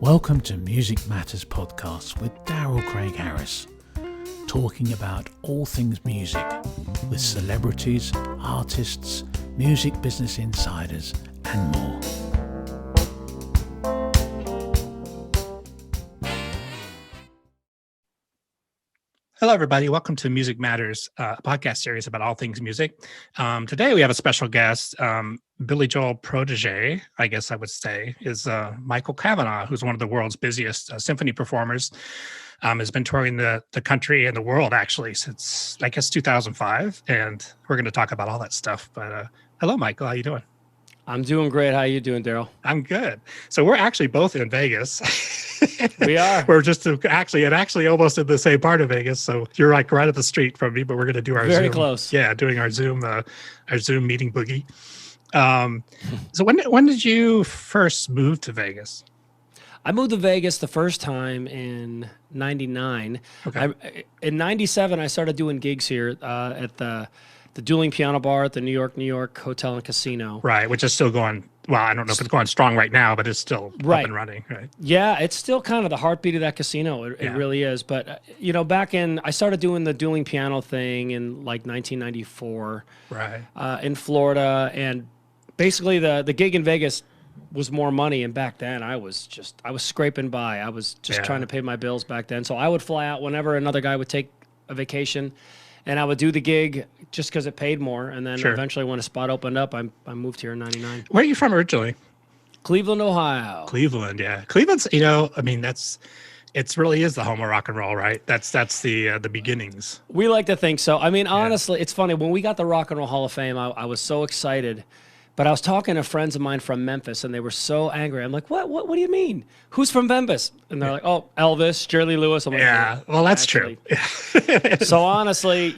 Welcome to Music Matters Podcast with Darrell Craig Harris, talking about all things music with celebrities, artists, music business insiders, and more. Hello, everybody. Welcome to Music Matters, a podcast series about all things music. Today, we have a special guest. Billy Joel protege, I guess I would say, is Michael Cavanaugh, who's one of the world's busiest symphony performers. Has been touring the country and the world, actually, since, I guess, 2005. And we're going to talk about all that stuff. But hello, Michael. How you doing? I'm doing great. How you doing, Darrell? I'm good. So we're actually both in Vegas. We are. We're just actually almost in the same part of Vegas. So you're like right up the street from me, but we're going to do our very Zoom. Close. Yeah, doing our Zoom meeting boogie. So when did you first move to Vegas? I moved to Vegas the first time in '99. Okay. In '97, I started doing gigs here at the Dueling Piano Bar at the New York Hotel and Casino. Right, which is still going. Well, I don't know if it's going strong right now, but it's still up and running. Right. Yeah, it's still kind of the heartbeat of that casino. It really is. But I started doing the dueling piano thing in like 1994. Right. In Florida, and basically the gig in Vegas was more money, and back then I was scraping by. I was just trying to pay my bills back then. So I would fly out whenever another guy would take a vacation, and I would do the gig just because it paid more. And then eventually when a spot opened up, I moved here in '99. Where are you from originally? Cleveland, Ohio. Cleveland, yeah. Cleveland's, it really is the home of rock and roll, right? That's the beginnings. We like to think so. I mean, honestly, it's funny. When we got the Rock and Roll Hall of Fame, I was so excited. But I was talking to friends of mine from Memphis, and they were so angry. I'm like, what do you mean? Who's from Memphis? And they're like, oh, Elvis, Jerry Lee Lewis. I'm like, well, that's true. So honestly,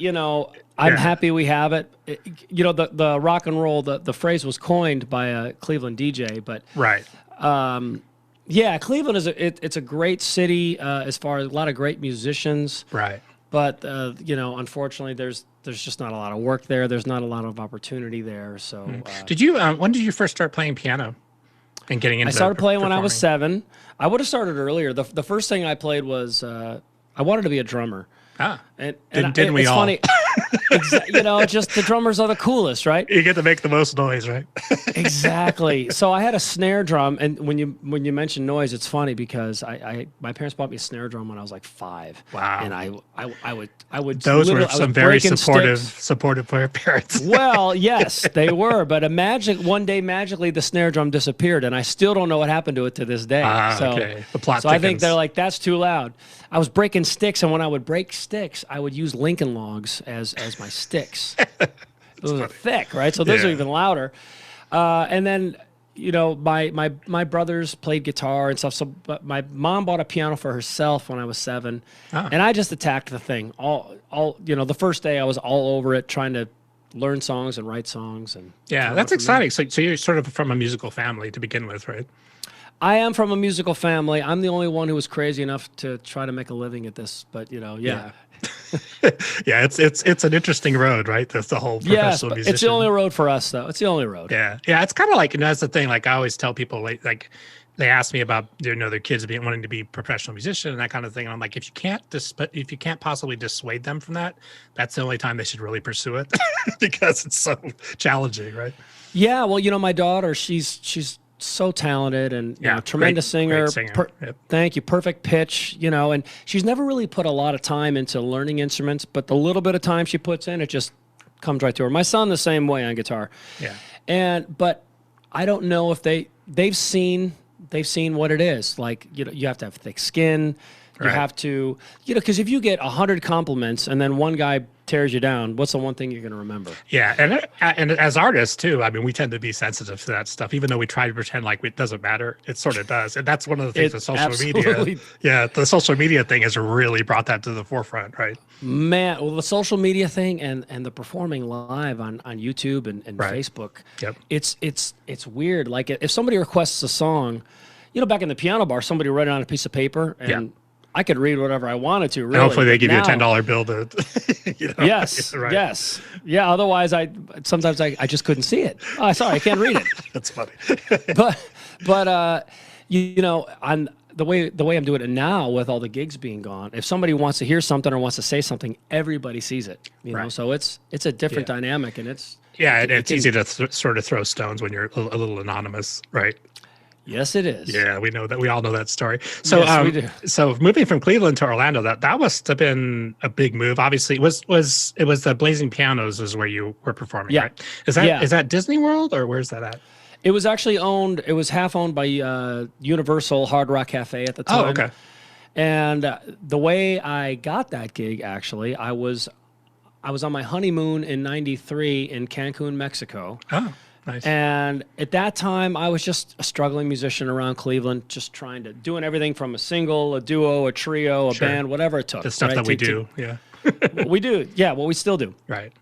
I'm happy we have it. The rock and roll, the phrase was coined by a Cleveland DJ, but right. Cleveland it's a great city as far as a lot of great musicians. Right. But unfortunately, there's just not a lot of work there. There's not a lot of opportunity there. So, when did you first start playing piano and getting into? I started playing when I was 7. I would have started earlier. The first thing I played was I wanted to be a drummer. And didn't we it's all? Funny. Just the drummers are the coolest, right? You get to make the most noise, right? Exactly. So I had a snare drum, and when you mention noise, it's funny because my parents bought me a snare drum when I was like 5. Wow. And I would. Those were some very supportive parents. Well, yes, they were. But one day magically the snare drum disappeared, and I still don't know what happened to it to this day. Okay. The plot so thickens. I think they're like, that's too loud. I was breaking sticks, and when I would break sticks, I would use Lincoln Logs as my sticks. Those are thick, right? So those are even louder. And then, my brothers played guitar and stuff. So, but my mom bought a piano for herself when I was 7, and I just attacked the thing. The first day I was all over it, trying to learn songs and write songs. And that's exciting. So you're sort of from a musical family to begin with, right? I am from a musical family. I'm the only one who was crazy enough to try to make a living at this, but Yeah, it's an interesting road, right? That's the whole professional musician. It's the only road for us, though. It's the only road. Yeah. It's kind of like, that's the thing. Like I always tell people, like they ask me about their kids wanting to be professional musician and that kind of thing. And I'm like, if you can't possibly dissuade them from that, that's the only time they should really pursue it because it's so challenging, right? Yeah. Well, my daughter, she's so talented and tremendous singer. Great singer. Thank you. Perfect pitch, and she's never really put a lot of time into learning instruments, but the little bit of time she puts in, it just comes right to her. My son, the same way on guitar. Yeah. But I don't know if they've seen what it is. Like, you have to have thick skin. You have to, because if you get 100 compliments and then one guy tears you down, what's the one thing you're going to remember? Yeah, and as artists too, we tend to be sensitive to that stuff, even though we try to pretend like it doesn't matter. It sort of does, and that's one of the things with social media. Yeah, the social media thing has really brought that to the forefront, right? Man, well, the social media thing and the performing live on YouTube and Facebook. Yep. It's weird. Like if somebody requests a song, back in the piano bar, somebody wrote it on a piece of paper and. I could read whatever I wanted to. Really. And hopefully they give you a $10 bill to. Yes, yes, yeah. Otherwise, sometimes I just couldn't see it. Oh, sorry, I can't read it. That's funny. but the way I'm doing it now with all the gigs being gone, if somebody wants to hear something or wants to say something, everybody sees it. You know, so it's a different dynamic, and it's easy to sort of throw stones when you're a little anonymous, right? Yes, it is. Yeah, we know that. We all know that story. So, Yes, we do. So moving from Cleveland to Orlando, that must have been a big move. Obviously, it was the Blazing Pianos is where you were performing, right? Is that Disney World, or where's that at? It was actually owned. It was half owned by Universal Hard Rock Cafe at the time. Oh, okay. And the way I got that gig, actually, I was on my honeymoon in '93 in Cancun, Mexico. Oh, nice. And at that time, I was just a struggling musician around Cleveland, just doing everything from a single, a duo, a trio, a band, whatever it took. The stuff that we do, yeah. We do, yeah, what we still do. Right.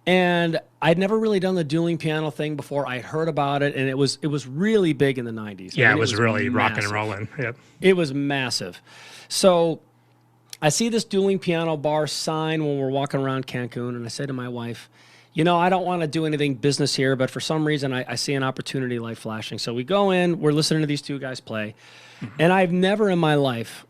And I'd never really done the dueling piano thing before. I had heard about it, and it was really big in the 90s. Yeah, it was really rocking and rolling. Yep. It was massive. So I see this dueling piano bar sign when we're walking around Cancun, and I say to my wife, you know, I don't want to do anything business here, but for some reason I see an opportunity light flashing. So we go in, we're listening to these two guys play, and I've never in my life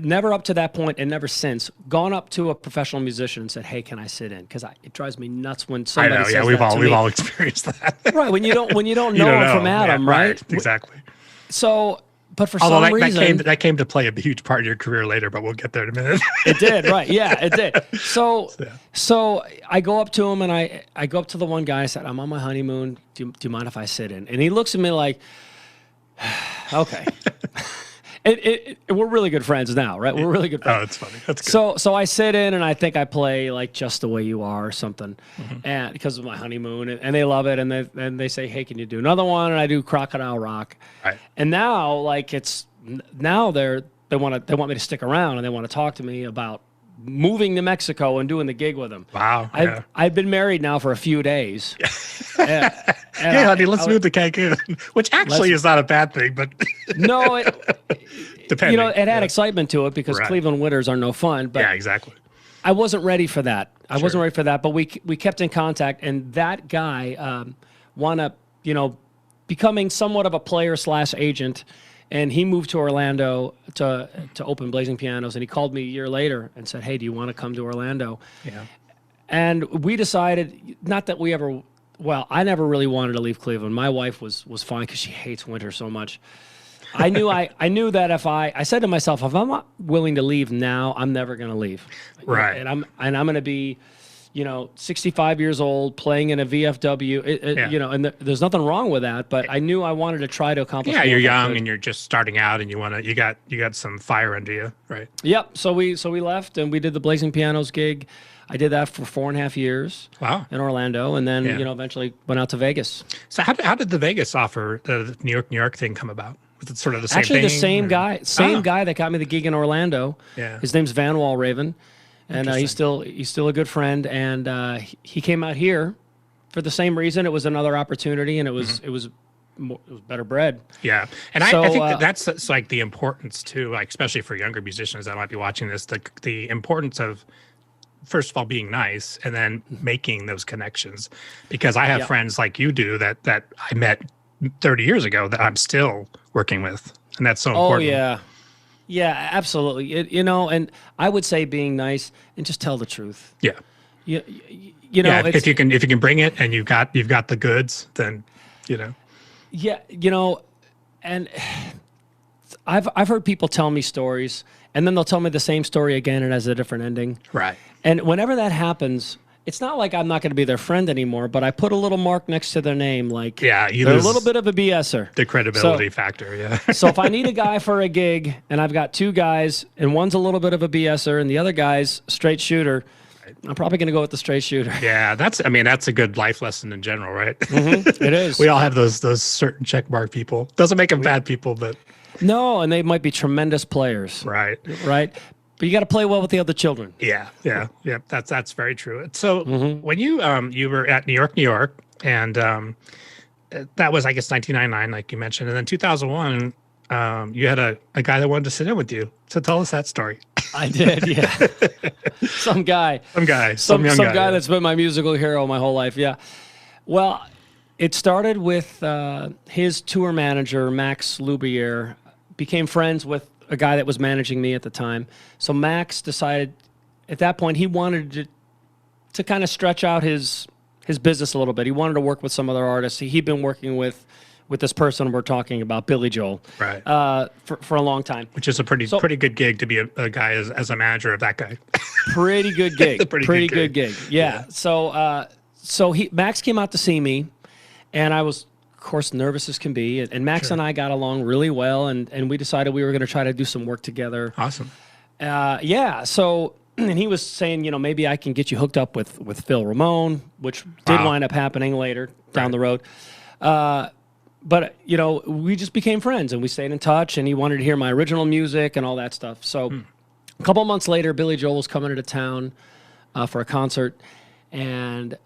never up to that point and never since gone up to a professional musician and said, "Hey, can I sit in?" Because it drives me nuts when somebody says that. We've all experienced that. Right, when you don't know them from Adam, right? Exactly. So, but for some reason, that came to play a huge part in your career later, but we'll get there in a minute. It did, right? Yeah, it did. So I go up to him and I go up to the one guy. I said, "I'm on my honeymoon. Do you mind if I sit in?" And he looks at me like, "Okay." We're really good friends now, right? We're really good friends. Oh, that's funny. That's good. So I sit in and I think I play like Just the Way You Are or something, and because of my honeymoon, and they love it, and they say, "Hey, can you do another one?" And I do Crocodile Rock, right? And now they want me to stick around and they want to talk to me about moving to Mexico and doing the gig with them. Wow. I've been married now for a few days. Hey, honey, let's move to Cancun, which actually is not a bad thing, but no, depending. It had excitement to it because Cleveland winters are no fun. But yeah, exactly. I wasn't ready for that. Wasn't ready for that, but we kept in contact, and that guy wound up, becoming somewhat of a player / agent. And he moved to Orlando to open Blazing Pianos, and he called me a year later and said, "Hey, do you want to come to Orlando?" Yeah. And we decided, not that we ever, well, I never really wanted to leave Cleveland. My wife was fine because she hates winter so much. I knew that if I said to myself, if I'm not willing to leave now, I'm never going to leave. Right. And I'm going to be 65 years old playing in a VFW, and there's nothing wrong with that, but I knew I wanted to try to accomplish. Yeah, you're young and you're just starting out, and you got some fire under you, right? Yep. So we left and we did the Blazing Pianos gig. I did that for 4.5 years. Wow. In Orlando, and then eventually went out to Vegas. So how did the Vegas offer, the New York thing come about? Was it sort of the same Actually, thing? the same guy that got me the gig in Orlando. Yeah. His name's Van Walraven. And he's still a good friend, and he came out here for the same reason. It was another opportunity, and it was better bread. Yeah, and I think that's like the importance too, like especially for younger musicians that might be watching this, the importance of first of all being nice, and then making those connections. Because I have friends like you do that I met 30 years ago that I'm still working with, and that's so important. Oh yeah. Yeah, absolutely. And I would say being nice and just tell the truth. Yeah. If you can bring it and you've got the goods, then Yeah, and I've heard people tell me stories, and then they'll tell me the same story again and it has a different ending. Right. And whenever that happens, it's not like I'm not going to be their friend anymore, but I put a little mark next to their name, like they're a little bit of a BSer. The credibility factor, yeah. So if I need a guy for a gig, and I've got two guys, and one's a little bit of a BSer, and the other guy's straight shooter, I'm probably going to go with the straight shooter. Yeah, that's a good life lesson in general, right? Mm-hmm, it is. We all have those certain checkmark people. Doesn't make them bad people, but no, and they might be tremendous players. Right. But you got to play well with the other children. Yeah. That's very true. So when you were at New York, and that was, I guess, 1999, like you mentioned, and then 2001, you had a guy that wanted to sit in with you. So tell us that story. I did, yeah. Some young guy that's been my musical hero my whole life. Yeah. Well, It started with his tour manager, Max Loubier, became friends with a guy that was managing me at the time. So Max decided at that point he wanted to kind of stretch out his business a little bit. He wanted to work with some other artists. He'd been working with this person we're talking about, Billy Joel, right? For a long time. Which is a pretty good gig to be a guy as a manager of that guy. Pretty good gig. pretty good gig. Yeah. Yeah. So Max came out to see me, and I was, of course, nervous as can be. And Max and I got along really well, and we decided we were going to try to do some work together. Awesome. Yeah. So, and he was saying, maybe I can get you hooked up with Phil Ramone, which did wind up happening later down the road. But, we just became friends, and we stayed in touch, and he wanted to hear my original music and all that stuff. So a couple months later, Billy Joel was coming into town for a concert, and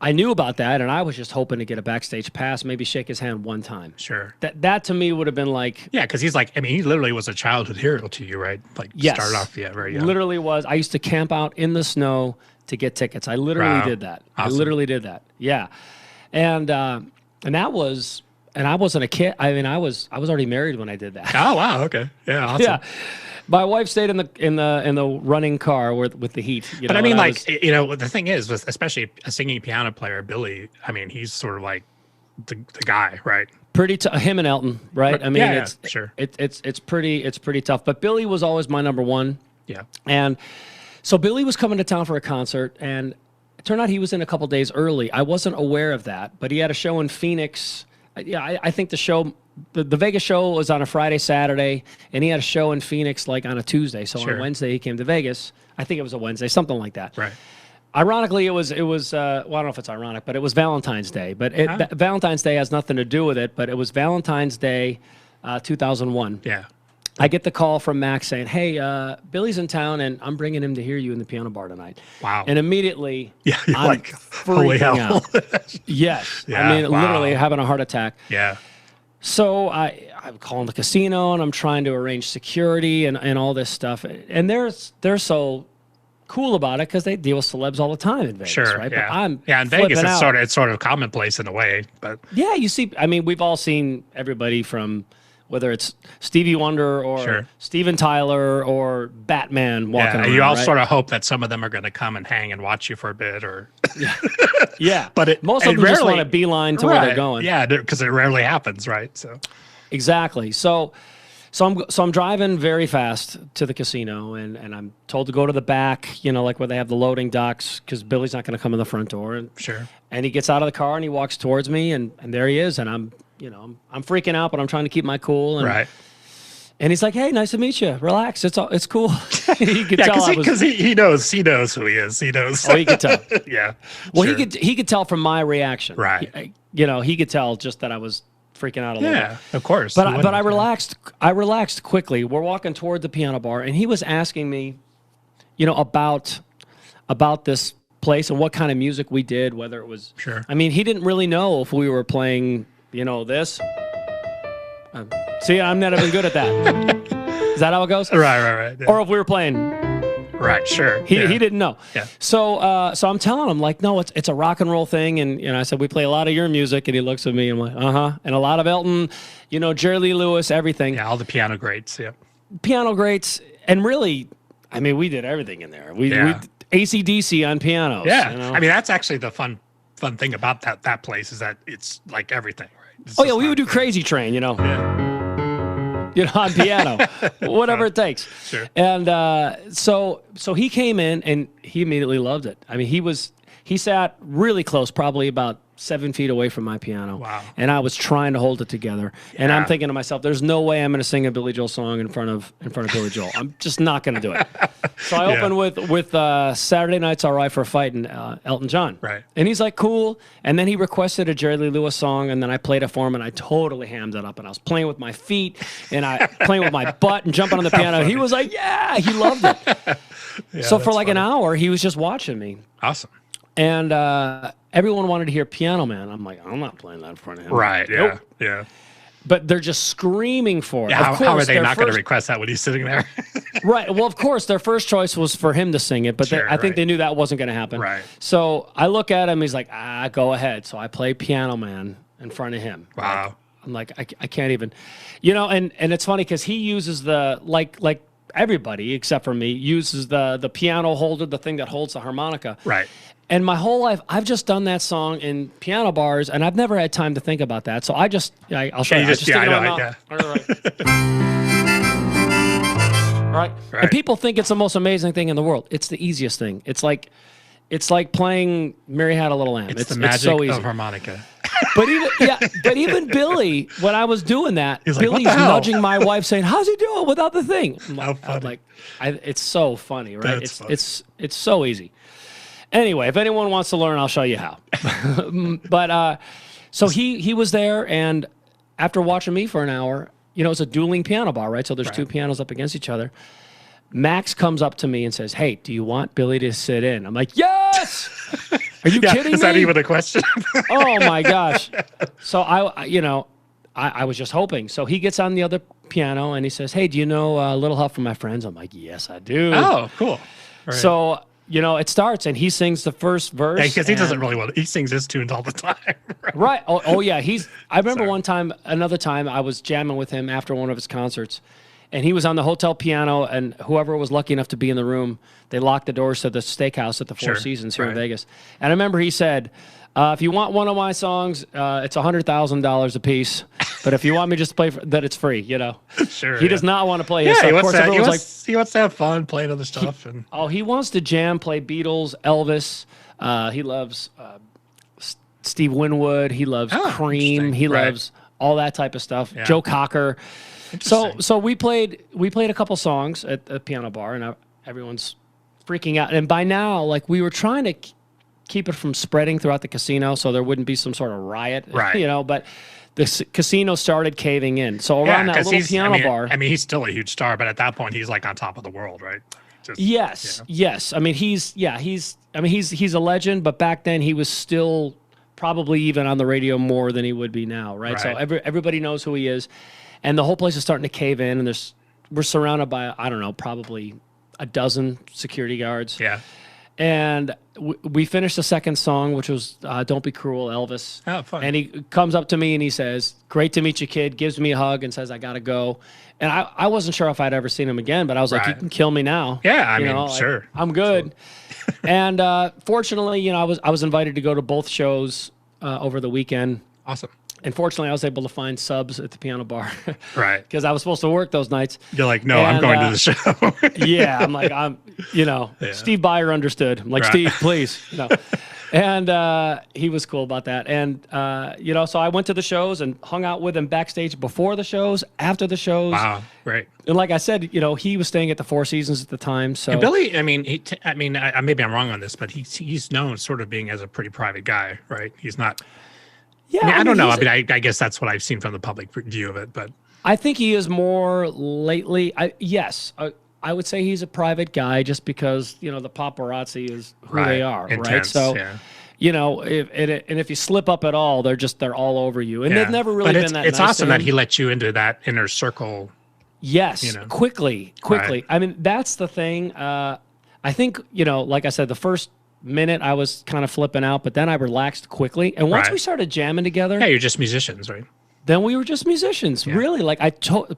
I knew about that, and I was just hoping to get a backstage pass, maybe shake his hand one time. Sure. That to me would have been like... Yeah, because he's like, he literally was a childhood hero to you, right? Like, yes, started off, very young. Literally was. I used to camp out in the snow to get tickets. I literally did that. Awesome. I literally did that. Yeah. And that was... And I wasn't a kid. I mean, I was already married when I did that. Oh wow, okay, yeah, awesome. Yeah, my wife stayed in the running car with the heat. But I mean, the thing is, with especially a singing piano player, Billy. I mean, he's sort of like the guy, right? Him and Elton, right? I mean, sure. It's pretty tough. But Billy was always my number one. Yeah. And so Billy was coming to town for a concert, and it turned out he was in a couple days early. I wasn't aware of that, but he had a show in Phoenix. Yeah, I think the show, the Vegas show was on a Friday, Saturday, and he had a show in Phoenix like on a Tuesday. So on Wednesday he came to Vegas. I think it was a Wednesday, something like that. Right. Ironically, it was. Well, I don't know if it's ironic, but it was Valentine's Day. But Valentine's Day has nothing to do with it. But it was Valentine's Day, 2001. Yeah. I get the call from Max saying, "Hey, Billy's in town, and I'm bringing him to hear you in the piano bar tonight." Wow! And immediately, I'm like, holy hell! Out. Yes, yeah, I mean, literally having a heart attack. Yeah. So I'm calling the casino, and I'm trying to arrange security and all this stuff. And they're so cool about it because they deal with celebs all the time in Vegas, sure, right? Yeah. But in Vegas, it's sort of commonplace in a way, but yeah, you see, I mean, we've all seen everybody from. Whether it's Stevie Wonder or Steven Tyler or Batman walking around. You all sort of hope that some of them are going to come and hang and watch you for a bit, or yeah. But most of them just want a beeline to where they're going. Yeah, because it rarely happens, right? So exactly. So I'm driving very fast to the casino, and I'm told to go to the back, like where they have the loading docks, because Billy's not going to come in the front door. And, and he gets out of the car and he walks towards me, and there he is, and I'm freaking out, but I'm trying to keep my cool. And, and he's like, "Hey, nice to meet you. Relax. It's cool." He could tell because he knows who he is. He knows. Oh, he could tell. Yeah. Well, he could tell from my reaction. Right. He could tell just that I was freaking out a little. Yeah, of course. But I relaxed. I relaxed quickly. We're walking toward the piano bar, and he was asking me, about this place and what kind of music we did, whether it was. Sure. I mean, he didn't really know if we were playing. This. See, I'm not even good at that. Is that how it goes? Right. Yeah. Or if we were playing. Right, sure. He didn't know. Yeah. So I'm telling him, like, no, it's a rock and roll thing. And I said, we play a lot of your music. And he looks at me and I'm like, uh-huh. And a lot of Elton, Jerry Lee Lewis, everything. Yeah, all the piano greats, yeah. Piano greats. And really, I mean, we did everything in there. We AC/DC on pianos. Yeah. I mean, that's actually the fun thing about that place is that it's like everything, right? We would do Crazy Train, Yeah. On piano, whatever it takes. Sure. And so he came in and he immediately loved it. I mean, he sat really close, probably about 7 feet away from my piano. Wow. And I was trying to hold it together. Yeah. And I'm thinking to myself, there's no way I'm going to sing a Billy Joel song in front of Billy Joel. I'm just not going to do it. So I opened with Saturday Night's All Right for a Fight and Elton John. Right. And he's like, cool. And then he requested a Jerry Lee Lewis song, and then I played it for him, and I totally hammed it up. And I was playing with my feet, and I playing with my butt and jumping on the piano. He was like, yeah, he loved it. So for like an hour, he was just watching me. Awesome. And everyone wanted to hear Piano Man. I'm like, I'm not playing that in front of him. Right, yeah, nope. Yeah. But they're just screaming for it. Yeah, of course, how are they not going to request that when he's sitting there? Right. Well, of course, their first choice was for him to sing it, but Sure, I think they knew that wasn't going to happen. Right. So I look at him. He's like, go ahead. So I play Piano Man in front of him. Wow. I'm like, I can't even, and it's funny because he uses the, like everybody except for me, uses the piano holder, the thing that holds the harmonica. Right. And my whole life, I've just done that song in piano bars, and I've never had time to think about that. So I'll show you. Right. And people think it's the most amazing thing in the world. It's the easiest thing. It's like playing Mary Had a Little Lamb. It's the magic so easy. of harmonica. But even Billy, when I was doing that, He's like, Billy's nudging my wife, saying, "How's he doing without the thing?" I'm like, it's so funny, right? That's funny. It's so easy. Anyway, if anyone wants to learn, I'll show you how. But so he was there, and after watching me for an hour, it's a dueling piano bar, right? So there's two pianos up against each other. Max comes up to me and says, "Hey, do you want Billy to sit in?" I'm like, "Yes!" Are you kidding me? Is that even a question? Oh my gosh. So I was just hoping. So he gets on the other piano and he says, "Hey, do you know a Little Help from My Friends?" I'm like, "Yes, I do." Oh, cool. Right. So, it starts and he sings the first verse. Because he doesn't really he sings his tunes all the time. Right. Oh yeah. I remember another time I was jamming with him after one of his concerts. And he was on the hotel piano, and whoever was lucky enough to be in the room, they locked the doors to the steakhouse at the Four Seasons here in Vegas. And I remember he said, if you want one of my songs, it's $100,000 a piece. But if you want me just to play that, it's free, Sure. He does not want to play his stuff. He wants to have fun playing other stuff. He wants to jam, play Beatles, Elvis. He loves Steve Winwood. He loves Cream. He loves all that type of stuff. Yeah. Joe Cocker. So we played a couple songs at the piano bar, and everyone's freaking out. And by now, we were trying to keep it from spreading throughout the casino, so there wouldn't be some sort of riot, right? But the casino started caving in. So around that little piano bar, he's still a huge star, but at that point, he's like on top of the world, right? Yes. I mean, he's a legend, but back then he was still probably even on the radio more than he would be now, right? So everybody knows who he is. And the whole place is starting to cave in, and we're surrounded by, I don't know, probably a dozen security guards. Yeah. And we finished the second song, which was Don't Be Cruel, Elvis. Oh, fun. And he comes up to me and he says, "Great to meet you, kid," gives me a hug and says, "I got to go." And I wasn't sure if I'd ever seen him again, but I was like, "You can kill me now." Yeah, I mean, sure. I'm good. And fortunately, I was invited to go to both shows over the weekend. Awesome. And fortunately, I was able to find subs at the piano bar. Right. Because I was supposed to work those nights. You're like, "No, I'm going to the show." Yeah. I'm like, Steve Byer understood. I'm like, "Steve, please." And he was cool about that. And, so I went to the shows and hung out with him backstage before the shows, after the shows. Wow. Right. And like I said, he was staying at the Four Seasons at the time. So and Billy, maybe I'm wrong on this, but he's known sort of being as a pretty private guy, right? He's not. Yeah, I don't know. I guess that's what I've seen from the public view of it, but I think he is more lately. I would say he's a private guy just because the paparazzi is who they are, intense, right? So, if you slip up at all, they're all over you, and they've never really been that. It's nice awesome that he let you into that inner circle. Yes, quickly. Right. I mean, that's the thing. I think like I said, the first minute I was kind of flipping out, but then I relaxed quickly. And once we started jamming together, you're just musicians, right? Then we were just musicians. Yeah. Really,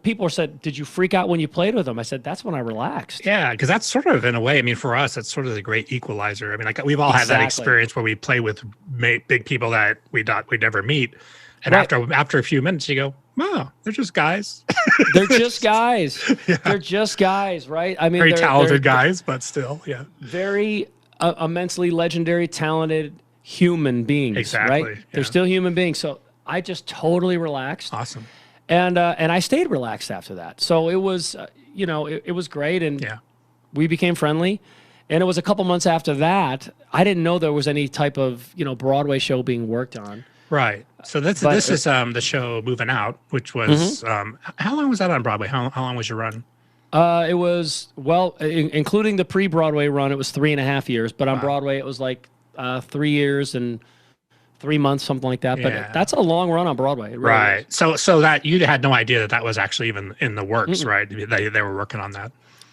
people said, "Did you freak out when you played with them?" I said, "That's when I relaxed." Yeah, because that's sort of, in a way, for us, it's sort of the great equalizer. I mean, we've all had that experience where we play with big people that we thought we'd never meet, and after a few minutes, you go, "Wow, they're just guys." They're just guys. Yeah. They're just guys, right? I mean, very talented guys, but still, very immensely legendary, talented human beings. Exactly. Right? Yeah. They're still human beings. So I just totally relaxed. Awesome. And I stayed relaxed after that. So it was, it was great. And we became friendly. And it was a couple months after that, I didn't know there was any type of, Broadway show being worked on. Right. So this is the show Moving Out, which was, how long was that on Broadway? How long was your run? It was, including the pre-Broadway run, it was 3.5 years. But on Broadway, it was like 3 years and 3 months, something like that. But that's a long run on Broadway. Really right. Is. So that you had no idea that was actually even in the works, right? They were working on that.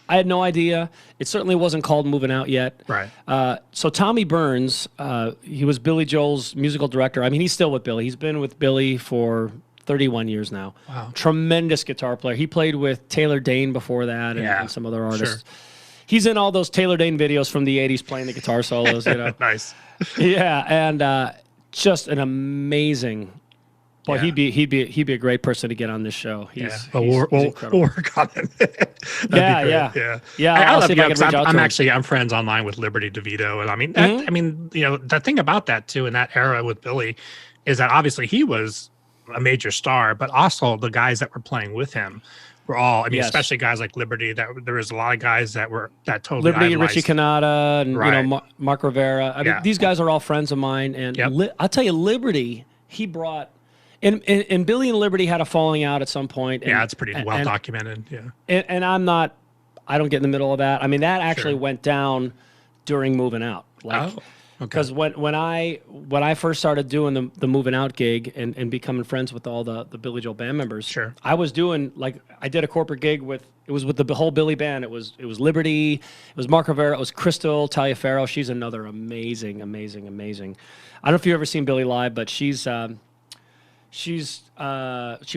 I had no idea. It certainly wasn't called Moving Out yet. Right. So Tommy Burns, he was Billy Joel's musical director. I mean, he's still with Billy. He's been with Billy for 31 years now. Wow. Tremendous guitar player. He played with Taylor Dane before that and some other artists. Sure. He's in all those Taylor Dane videos from the 80s playing the guitar solos, you know. Nice. Yeah, and just an amazing. Well, he'd be a great person to get on this show. He's we'll work on it. Yeah. I I'll see love if I can reach out to him. I'm friends online with Liberty DeVito, and I mean, the thing about that too in that era with Billy is that obviously he was a major star, but also the guys that were playing with him were all. I mean, especially guys like Liberty. That there was a lot of guys that totally Liberty, idolized. Richie Canada, and Mark Rivera. I mean, these guys are all friends of mine, and I'll tell you, Liberty, he brought. And Billy and Liberty had a falling out at some point. And, it's pretty well documented. Yeah. And I don't get in the middle of that. I mean, that actually went down during Moving Out. Because when I first started doing the Moving Out gig and becoming friends with all the Billy Joel band members, I was doing I did a corporate gig with the whole Billy band. It was Liberty, it was Mark Rivera, it was Crystal Taliaferro. She's another amazing. I don't know if you've ever seen Billy live, but she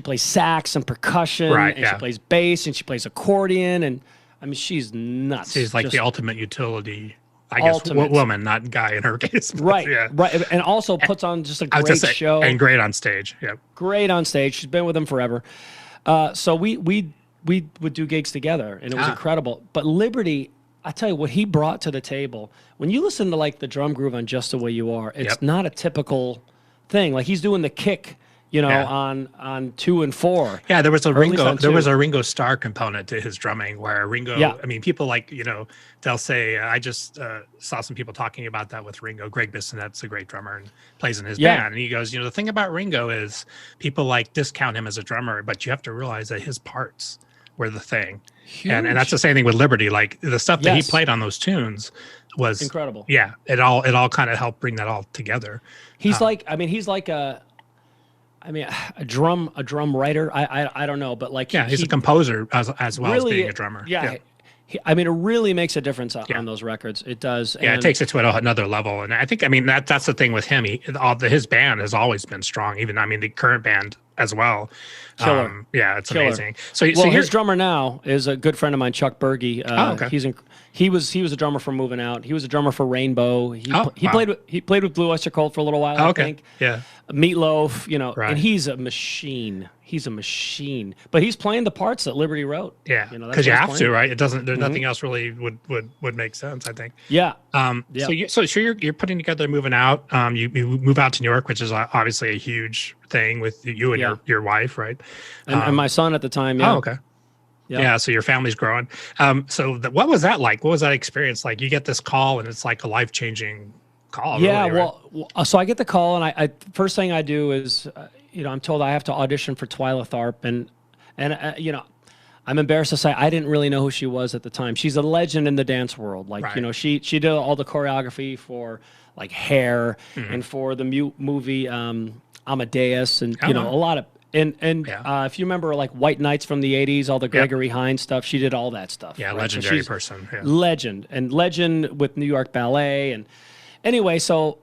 plays sax and percussion, and she plays bass and she plays accordion, and I mean she's nuts. She's like the ultimate utility, I guess, woman, not guy in her case. Right, and also puts on just a great show and great on stage. Yeah, great on stage. She's been with him forever. So we would do gigs together, and it was incredible. But Liberty, I tell you what he brought to the table. When you listen to the drum groove on Just the Way You Are, it's not a typical thing. Like he's doing the kick. On 2 and 4. Yeah, there was a Ringo Starr component to his drumming where Ringo. I mean, people they'll say I just saw some people talking about that with Ringo. Greg Bissonet's a great drummer and plays in his band, and he goes, the thing about Ringo is people discount him as a drummer, but you have to realize that his parts were the thing. And that's the same thing with Liberty. Like the stuff that he played on those tunes was incredible. Yeah, it all kind of helped bring that all together. He's a drum writer. I don't know, but he's a composer as well really, as being a drummer. Yeah. It really makes a difference on those records. It does. Yeah, it takes it to another level. And I think, that's the thing with him. His band has always been strong. Even, the current band as well. Killer. It's amazing. So his drummer now is a good friend of mine, Chuck Berge. Okay. He was a drummer for Moving Out. He was a drummer for Rainbow. He played with Blue Oyster Cult for a little while. I think. Yeah. Meatloaf, and he's a machine. But he's playing the parts that Liberty wrote. Yeah, because you have to, right? It doesn't. There's nothing else really would make sense, I think. Yeah. So you're putting together Moving Out. You move out to New York, which is obviously a huge thing with you and your wife, right? And my son at the time. Yeah. Oh, okay. Yeah. So your family's growing. What was that like? What was that experience like? You get this call and it's like a life-changing call. Yeah. Really, right? Well, so I get the call and I first thing I do is, I'm told I have to audition for Twyla Tharp and I'm embarrassed to say I didn't really know who she was at the time. She's a legend in the dance world. She did all the choreography for Hair and for the movie Amadeus and a lot of if you remember White Nights from the 80s, all the Gregory Hines stuff, she did all that stuff. Yeah, right? Legendary person. Yeah. Legend with New York Ballet and anyway, so.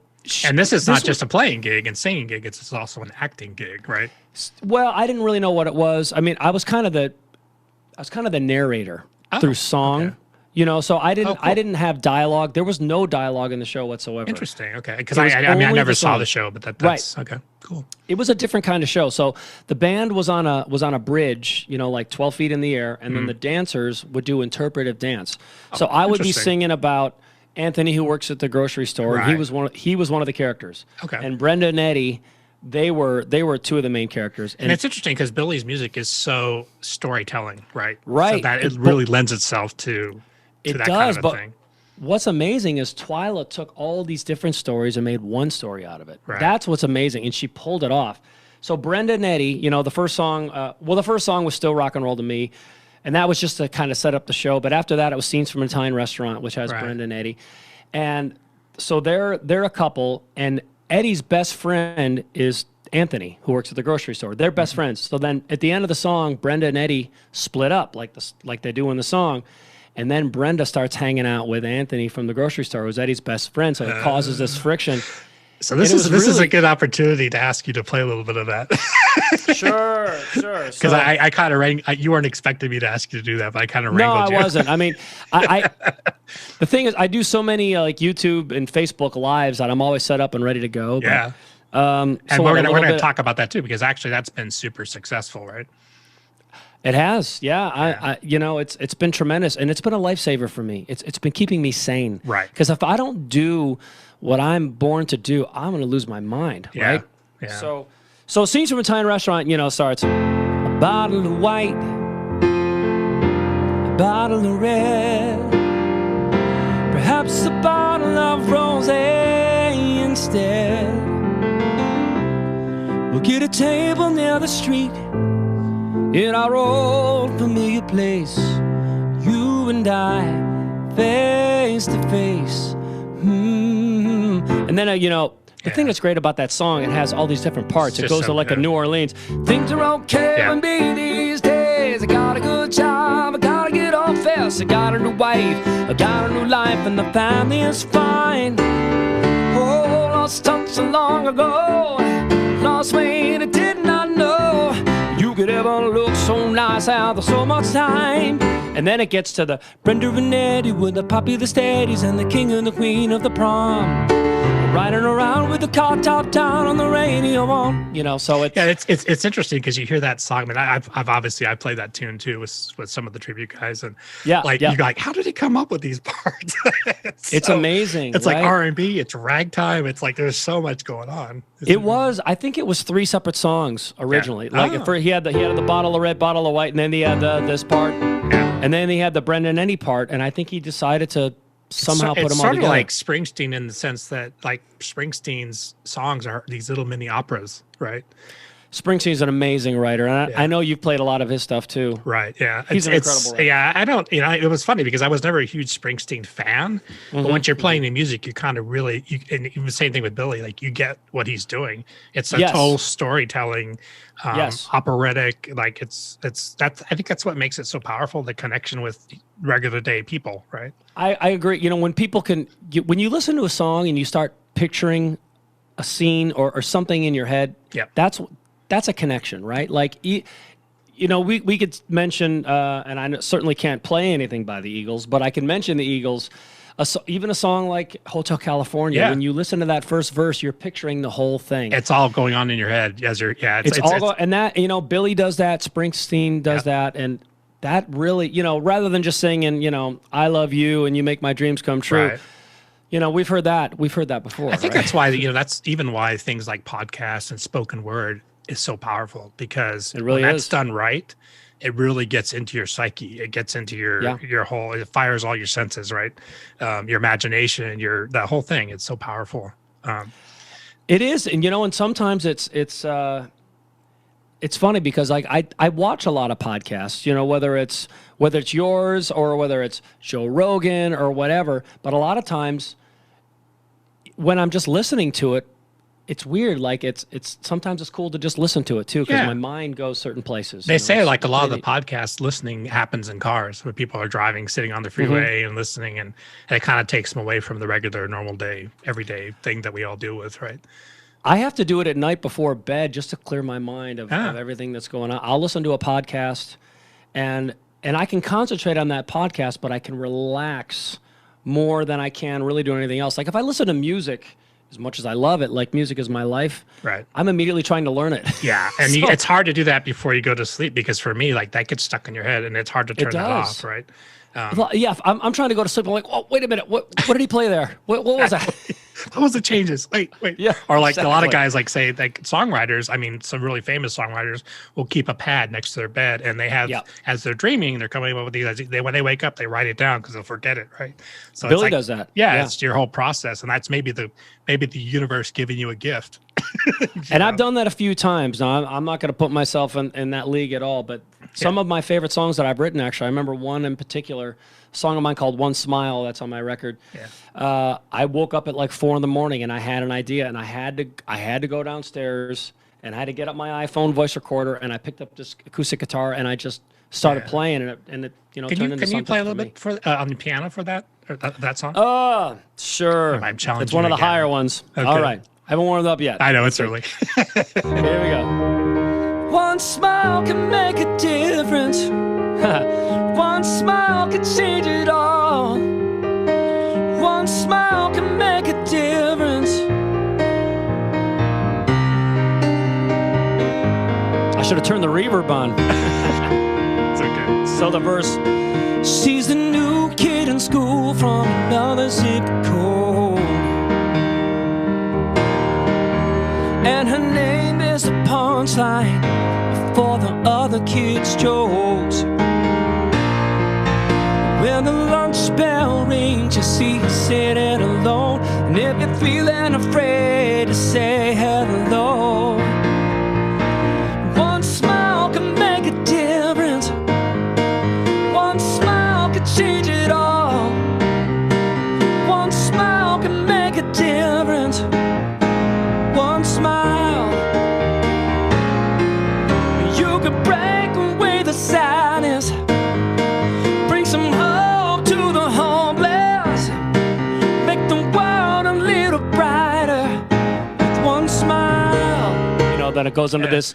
And this is not just a playing gig and singing gig; it's also an acting gig, right? Well, I didn't really know what it was. I mean, I was kind of the narrator through song, So I didn't have dialogue. There was no dialogue in the show whatsoever. Interesting. Okay, because I never saw the show, but that's okay. Cool. It was a different kind of show. So the band was on a bridge, 12 feet in the air, and then the dancers would do interpretive dance. So I would be singing about Anthony, who works at the grocery store. Right. He was one of the characters. Okay. And Brenda and Eddie, they were two of the main characters. And it's interesting because Billy's music is so storytelling, right? Right. So that it really lends itself to that kind of a thing. What's amazing is Twyla took all these different stories and made one story out of it. Right. That's what's amazing, and she pulled it off. So Brenda and Eddie, the first song, the first song was Still Rock and Roll to Me. And that was just to kind of set up the show. But after that, it was Scenes from an Italian Restaurant, which has Brenda and Eddie. And so they're a couple. And Eddie's best friend is Anthony, who works at the grocery store. They're best friends. So then at the end of the song, Brenda and Eddie split up like they do in the song. And then Brenda starts hanging out with Anthony from the grocery store, who's Eddie's best friend. So it causes this friction. So this is a good opportunity to ask you to play a little bit of that. Sure. Because I kind of you weren't expecting me to ask you to do that, but I kind of wrangled you. No, I wasn't. I mean, I the thing is, I do so many like YouTube and Facebook lives that I'm always set up and ready to go. Yeah. But, and we're gonna talk about that too, because actually that's been super successful, right? It has, yeah. I it's been tremendous, and it's been a lifesaver for me. It's been keeping me sane, right? Because if I don't do what I'm born to do, I'm going to lose my mind, right? Yeah. So scenes from Italian restaurant, starts a bottle of white, a bottle of red, perhaps a bottle of rosé instead. We'll get a table near the street in our old familiar place, you and I, face to face. And then, the thing that's great about that song, it has all these different parts. It goes to like a New Orleans. Things are okay with me these days. I got a good job. I gotta get off fast. I got a new wife. I got a new life, and the family is fine. Oh, lost touch so long ago. Lost weight I did not know. You could ever look so nice after so much time. And then it gets to the Brenda and Eddie with the popular steadies and the king and the queen of the prom. Riding around with the car top down on the radio on, so it's interesting because you hear that song. I mean, I've obviously I played that tune too with some of the tribute guys, and you're like, how did he come up with these parts? It's amazing. It's right? Like R&B, it's ragtime. It's like there's so much going on. I think it was 3 separate songs originally. He had the bottle of red, bottle of white, and then he had this part, and then he had the Brenda and Eddie part, and I think he decided to somehow put them all together. It's sort of like Springsteen in the sense that like Springsteen's songs are these little mini operas, right? Springsteen's an amazing writer, and I know you've played a lot of his stuff too. Right? Yeah, he's an incredible writer. Yeah, I don't. It was funny because I was never a huge Springsteen fan, but once you're playing the music, you kind of really. And the same thing with Billy, like you get what he's doing. It's a total storytelling, operatic. Like it's that's. I think that's what makes it so powerful. The connection with regular day people, right? I agree. When people when you listen to a song and you start picturing a scene or something in your head, that's a connection, right? Like, we could mention, and I certainly can't play anything by the Eagles, but I can mention the Eagles. Even a song like Hotel California, when you listen to that first verse, you're picturing the whole thing. It's all going on in your head as you're, and that, Billy does that, Springsteen does that, and that really, rather than just singing, I love you and you make my dreams come true. Right. We've heard that before. I think that's why, that's even why things like podcasts and spoken word is so powerful, because when that's done right, it really gets into your psyche. It gets into your whole, it fires all your senses, right? Your imagination, that whole thing. It's so powerful. It is. And, and sometimes it's funny because like I watch a lot of podcasts, whether it's yours or whether it's Joe Rogan or whatever, but a lot of times when I'm just listening to it, it's weird. Like it's sometimes it's cool to just listen to it too, because my mind goes certain places. They say like a lot of the podcast listening happens in cars where people are driving, sitting on the freeway and listening, and it kind of takes them away from the regular, normal day, everyday thing that we all deal with, right? I have to do it at night before bed just to clear my mind of everything that's going on. I'll listen to a podcast, and I can concentrate on that podcast, but I can relax more than I can really do anything else. Like if I listen to music, as much as I love it, like music is my life, right? I'm immediately trying to learn it. Yeah, and it's hard to do that before you go to sleep, because for me, like that gets stuck in your head, and it's hard to turn that off, right? I'm trying to go to sleep. I'm like, oh, wait a minute. What did he play there? What was that? What was the changes? Wait. Yeah. Or like a lot of guys like say, like songwriters, I mean, some really famous songwriters will keep a pad next to their bed, and they have, as they're dreaming, they're coming up with these, when they wake up, they write it down because they'll forget it, right? So Billy does that. Yeah, it's your whole process. And that's maybe the universe giving you a gift. I've done that a few times. Now, I'm not going to put myself in that league at all, but some of my favorite songs that I've written, actually, I remember one in particular, a song of mine called One Smile, that's on my record. I woke up at like 4 a.m. and I had an idea, and I had to go downstairs and I had to get up my iPhone voice recorder, and I picked up this acoustic guitar, and I just started playing, and it turned into something. Can you play a little bit on the piano for that song? Oh, sure. I'm challenging it's one of the again. higher ones. Okay. All right. I haven't warmed up yet. I know it's early. Here we go. One smile can make a difference. One smile can change it all. One smile can make a difference. I should have turned the reverb on. It's okay. So the verse. She's the new kid in school from another zip code, and her name is the punchline for the other kids' jokes. When the lunch bell rings, you see her sitting alone, and if you're feeling afraid to say hello, one smile can make a difference. One smile can change it all. One smile can make a difference. One smile. You could break away the sadness, bring some hope to the homeless, make the world a little brighter with one smile. You know, then it goes into this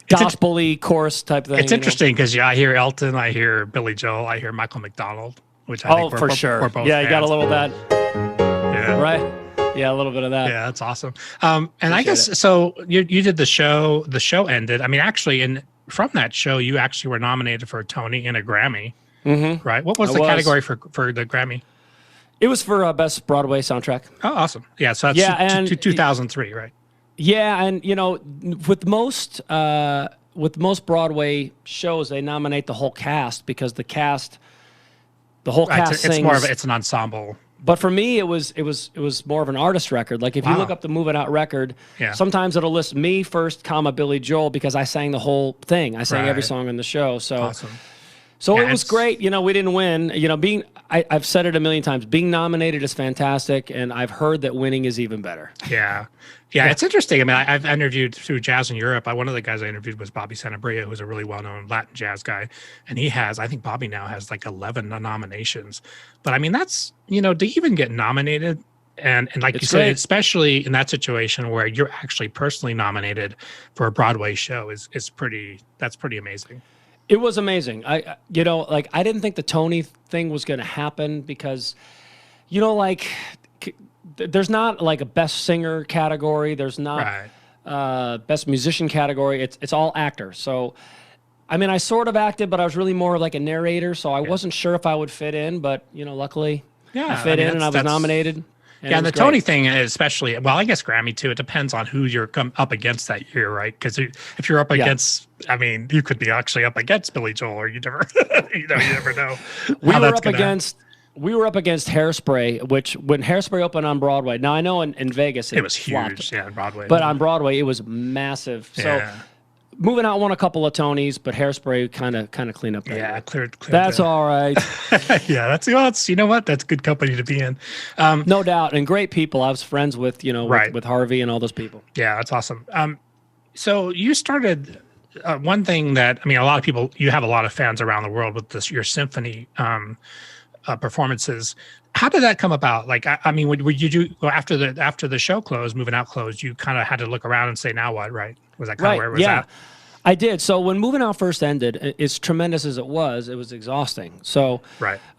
gospel-y chorus type thing. It's interesting because I hear Elton, I hear Billy Joel, I hear Michael McDonald, which I think for sure. we're both Yeah, you got a fans. little of that, Yeah. right? Yeah, a little bit of that. Yeah, that's awesome. And I guess so. You did the show. The show ended. I mean, actually, from that show, you actually were nominated for a Tony and a Grammy. Mm-hmm. Right? What was the category for the Grammy? It was for Best Broadway Soundtrack. Oh, awesome. Yeah, so that's 2003, right? Yeah, and with most Broadway shows, they nominate the whole cast because the whole cast sings. It's more of it's an ensemble. But for me, it was more of an artist record. Like if you look up the Moving Out record, sometimes it'll list me first, comma Billy Joel, because I sang the whole thing. I sang every song in the show. So awesome. So it was great. We didn't win. I've said it a million times. Being nominated is fantastic, and I've heard that winning is even better. Yeah. It's interesting. I mean, I've interviewed through Jazz in Europe. One of the guys I interviewed was Bobby Sanabria, who's a really well-known Latin jazz guy, and I think Bobby now has like 11 nominations. But I mean, that's to even get nominated, and like you said, especially in that situation where you're actually personally nominated for a Broadway show is pretty amazing. It was amazing. I didn't think the Tony thing was going to happen because, there's not like a best singer category. There's not best musician category. It's all actor. So, I mean, I sort of acted, but I was really more like a narrator. So I wasn't sure if I would fit in, but luckily I fit in and I was nominated. And the Tony thing, especially, well, I guess Grammy too. It depends on who you're up against that year, right? Because if you're up against, I mean, you could be actually up against Billy Joel, or you never, you never know. We were up against Hairspray, which when Hairspray opened on Broadway. Now I know in Vegas it was flopped, huge, on Broadway. But on Broadway it was massive. So Moving Out won a couple of Tonys, but Hairspray kind of cleaned up that. Yeah, cleared. That's all right. Yeah, that's you know what? That's good company to be in. No doubt, and great people. I was friends with with Harvey and all those people. Yeah, that's awesome. So you started one thing that a lot of people. You have a lot of fans around the world with your symphony performances. How did that come about? Like, would you do after the show closed, Moving Out closed? You kind of had to look around and say, now what? Right? Was that kind of where it was at? I did. So when Moving Out first ended, as tremendous as it was exhausting. So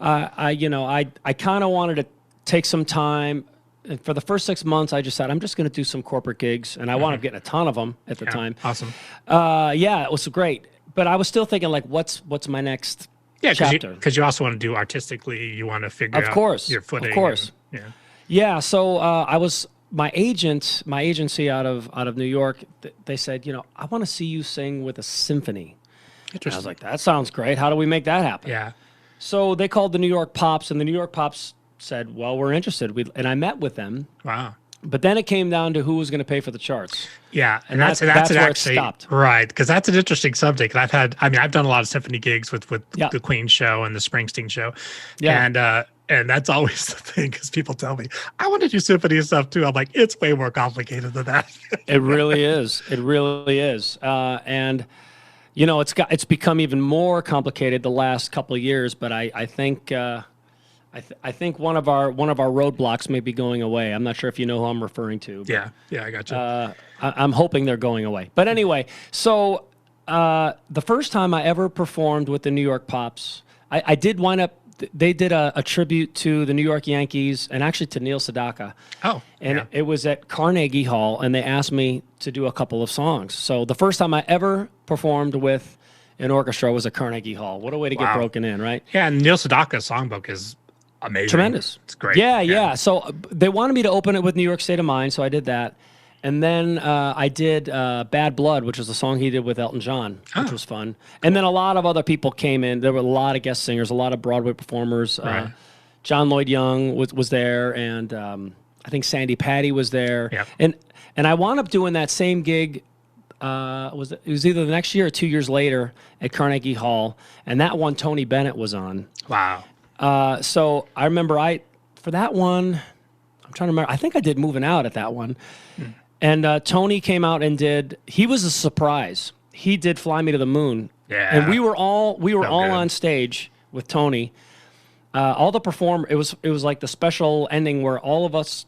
I kind of wanted to take some time. And for the first 6 months, I just said, I'm just going to do some corporate gigs, and I wound up getting a ton of them at the time. Awesome. It was great, but I was still thinking like, what's my next chapter? Because you also want to do artistically. You want to figure out your footing. Of course. Yeah. So I was. My agency out of New York, they said, I want to see you sing with a symphony. Interesting. I was like, that sounds great. How do we make that happen? Yeah. So they called the New York Pops, and the New York Pops said, well, we're interested. And I met with them. Wow. But then it came down to who was going to pay for the charts. Yeah, and that's where actually, it stopped. Right, because that's an interesting subject. I've done a lot of symphony gigs with the Queen show and the Springsteen show. Yeah. And that's always the thing, because people tell me, I want to do symphony stuff too. I'm like, it's way more complicated than that. It really is. It really is. And you know, it's become even more complicated the last couple of years. But I think I think one of our roadblocks may be going away. I'm not sure if you know who I'm referring to. Yeah, I got you. I'm hoping they're going away. But anyway, so the first time I ever performed with the New York Pops, I did wind up. They did a tribute to the New York Yankees and actually to Neil Sedaka. Oh, and yeah. it was at Carnegie Hall, and they asked me to do a couple of songs. So the first time I ever performed with an orchestra was at Carnegie Hall. What a way to get broken in, right? Yeah, and Neil Sedaka's songbook is amazing. Tremendous. It's great. Yeah. So they wanted me to open it with New York State of Mind, so I did that. And then I did Bad Blood, which was a song he did with Elton John, which was fun. And then a lot of other people came in. There were a lot of guest singers, a lot of Broadway performers. Right. John Lloyd Young was there, and I think Sandy Patty was there. Yep. And I wound up doing that same gig. It was either the next year or 2 years later at Carnegie Hall, and that one Tony Bennett was on. Wow. So I remember for that one, I'm trying to remember. I think I did Moving Out at that one. And Tony came out and he was a surprise. He did Fly Me to the Moon. Yeah. And we were all good. on stage with Tony. All the it was like the special ending where all of us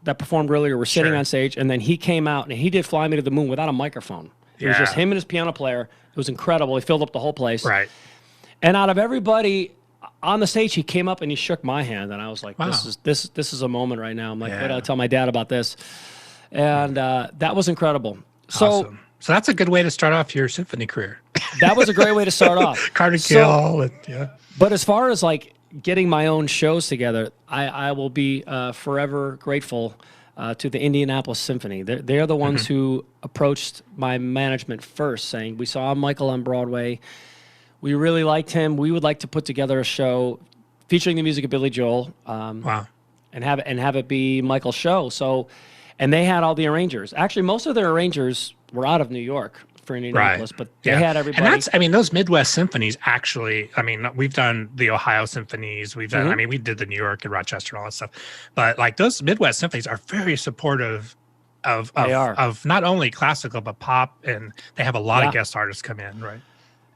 that performed earlier were sitting on stage, and then he came out and he did Fly Me to the Moon without a microphone. It was just him and his piano player. It was incredible. He filled up the whole place. Right. And out of everybody on the stage, he came up and he shook my hand, and I was like, wow. this is a moment right now. I'm like, wait, I'll tell my dad about this. And that was incredible. So, awesome. So that's a good way to start off your symphony career. That was a great way to start off. Carnegie Hall, But as far as like getting my own shows together, I will be forever grateful to the Indianapolis Symphony. They're the ones who approached my management first, saying, we saw Michael on Broadway. We really liked him. We would like to put together a show featuring the music of Billy Joel. Wow. And have it be Michael's show. So. And they had all the arrangers. Actually, most of their arrangers were out of New York for Indianapolis, but they had everybody. And those Midwest symphonies actually, we've done the Ohio symphonies. We've done, we did the New York and Rochester and all that stuff. But like those Midwest symphonies are very supportive of not only classical, but pop. And they have a lot of guest artists come in, right?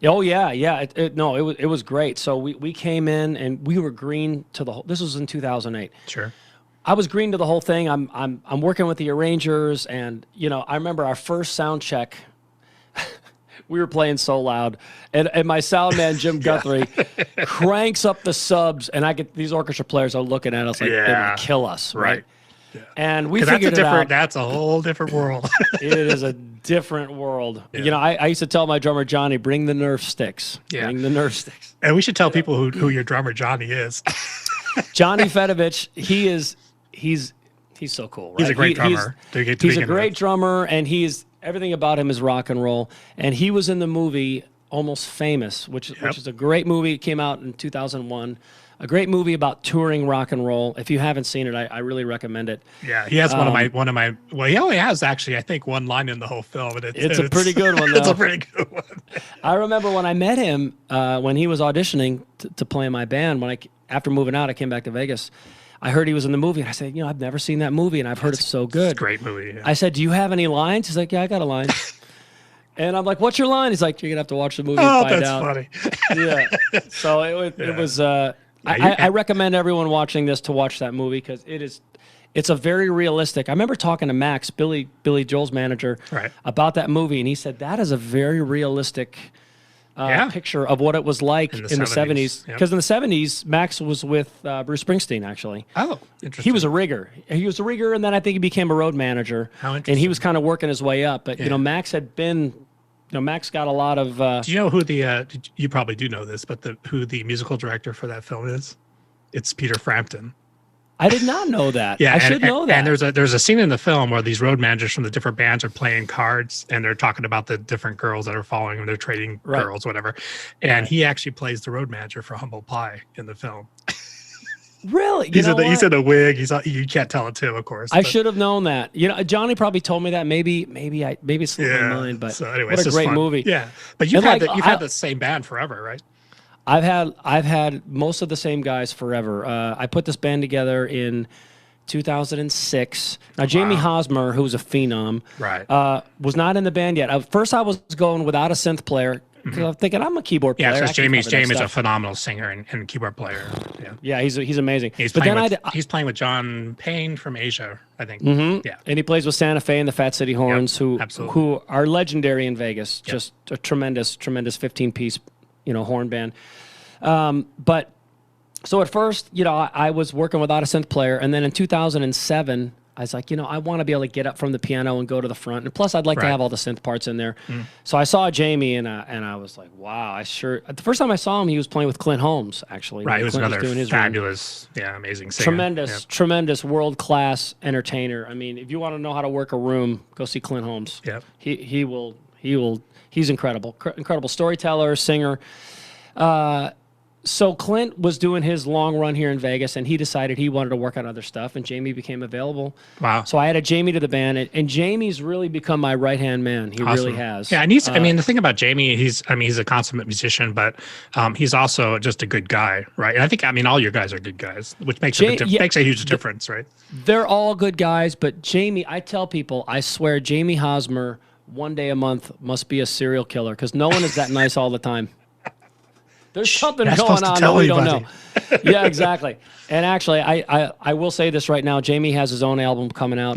Oh, yeah. It was great. So we came in and we were green to the whole, this was in 2008. Sure. I was green to the whole thing. I'm working with the arrangers, and I remember our first sound check. We were playing so loud, and my sound man Jim Guthrie cranks up the subs, and these orchestra players are looking at us like they would kill us, right? Yeah. And we figured it out. That's a whole different world. It is a different world. Yeah. I used to tell my drummer Johnny, bring the Nerf sticks. Yeah. Bring the Nerf sticks. And we should tell people who your drummer Johnny is. Johnny Fedovich, he's so cool, right? He's a great drummer. He's a great drummer, and everything about him is rock and roll. And he was in the movie Almost Famous, which is a great movie. It came out in 2001. A great movie about touring rock and roll. If you haven't seen it, I really recommend it. Yeah, he has one of my. Well, he only has actually, I think, one line in the whole film, and it's a pretty good one. Though. It's a pretty good one. I remember when I met him when he was auditioning to play in my band. After moving out, I came back to Vegas. I heard he was in the movie, and I said, I've never seen that movie, and I've heard it's so good. It's a great movie. Yeah. I said, do you have any lines? He's like, yeah, I got a line. And I'm like, what's your line? He's like, you're going to have to watch the movie and find out. Funny. Yeah. So it was, I recommend everyone watching this to watch that movie, because it's a very realistic. I remember talking to Max, Billy Joel's manager, about that movie, and he said, that is a very realistic picture of what it was like in the 70s. Because in the 70s, Max was with Bruce Springsteen, actually. Oh, interesting. He was a rigger. And then I think he became a road manager. How interesting. And he was kind of working his way up. But, Max had been, Max got a lot of... do you know who you probably do know this, but who the musical director for that film is? It's Peter Frampton. I did not know that. I should know that. And there's a scene in the film where these road managers from the different bands are playing cards, and they're talking about the different girls that are following them. They're trading girls, whatever. And he actually plays the road manager for Humble Pie in the film. Really? He's in a wig. You can't tell it's him, of course. I should have known that. Johnny probably told me that. Maybe it slipped my mind. But so anyway, what a great movie. Yeah, but you've had the same band forever, right? I've had most of the same guys forever. I put this band together in 2006. Now, Jamie Hosmer, who's a phenom, was not in the band yet. At first, I was going without a synth player because I'm thinking I'm a keyboard player. Yeah, so Jamie's a phenomenal singer and keyboard player. Yeah, he's amazing. He's playing with John Payne from Asia, I think. Yeah, and he plays with Santa Fe and the Fat City Horns, who are legendary in Vegas. Just a tremendous 15-piece, horn band. But so at first, I was working without a synth player, and then in 2007, I was like, I want to be able to get up from the piano and go to the front, and plus, I'd like to have all the synth parts in there. So I saw Jamie, and I was like, wow, the first time I saw him, he was playing with Clint Holmes, actually. Right, he was another fabulous, amazing singer. Tremendous, world-class entertainer. I mean, if you want to know how to work a room, go see Clint Holmes. Yeah, he's incredible storyteller, singer. So Clint was doing his long run here in Vegas, and he decided he wanted to work on other stuff, and Jamie became available. Wow. So I added Jamie to the band, and Jamie's really become my right-hand man. He really has. Yeah, and the thing about Jamie, he's a consummate musician, but he's also just a good guy, right? And I think, all your guys are good guys, which makes makes a huge difference, right? They're all good guys, but Jamie, I tell people, I swear, Jamie Hosmer, one day a month, must be a serial killer, because no one is that nice all the time. There's something going on that we don't know. Yeah, exactly. And actually, I will say this right now. Jamie has his own album coming out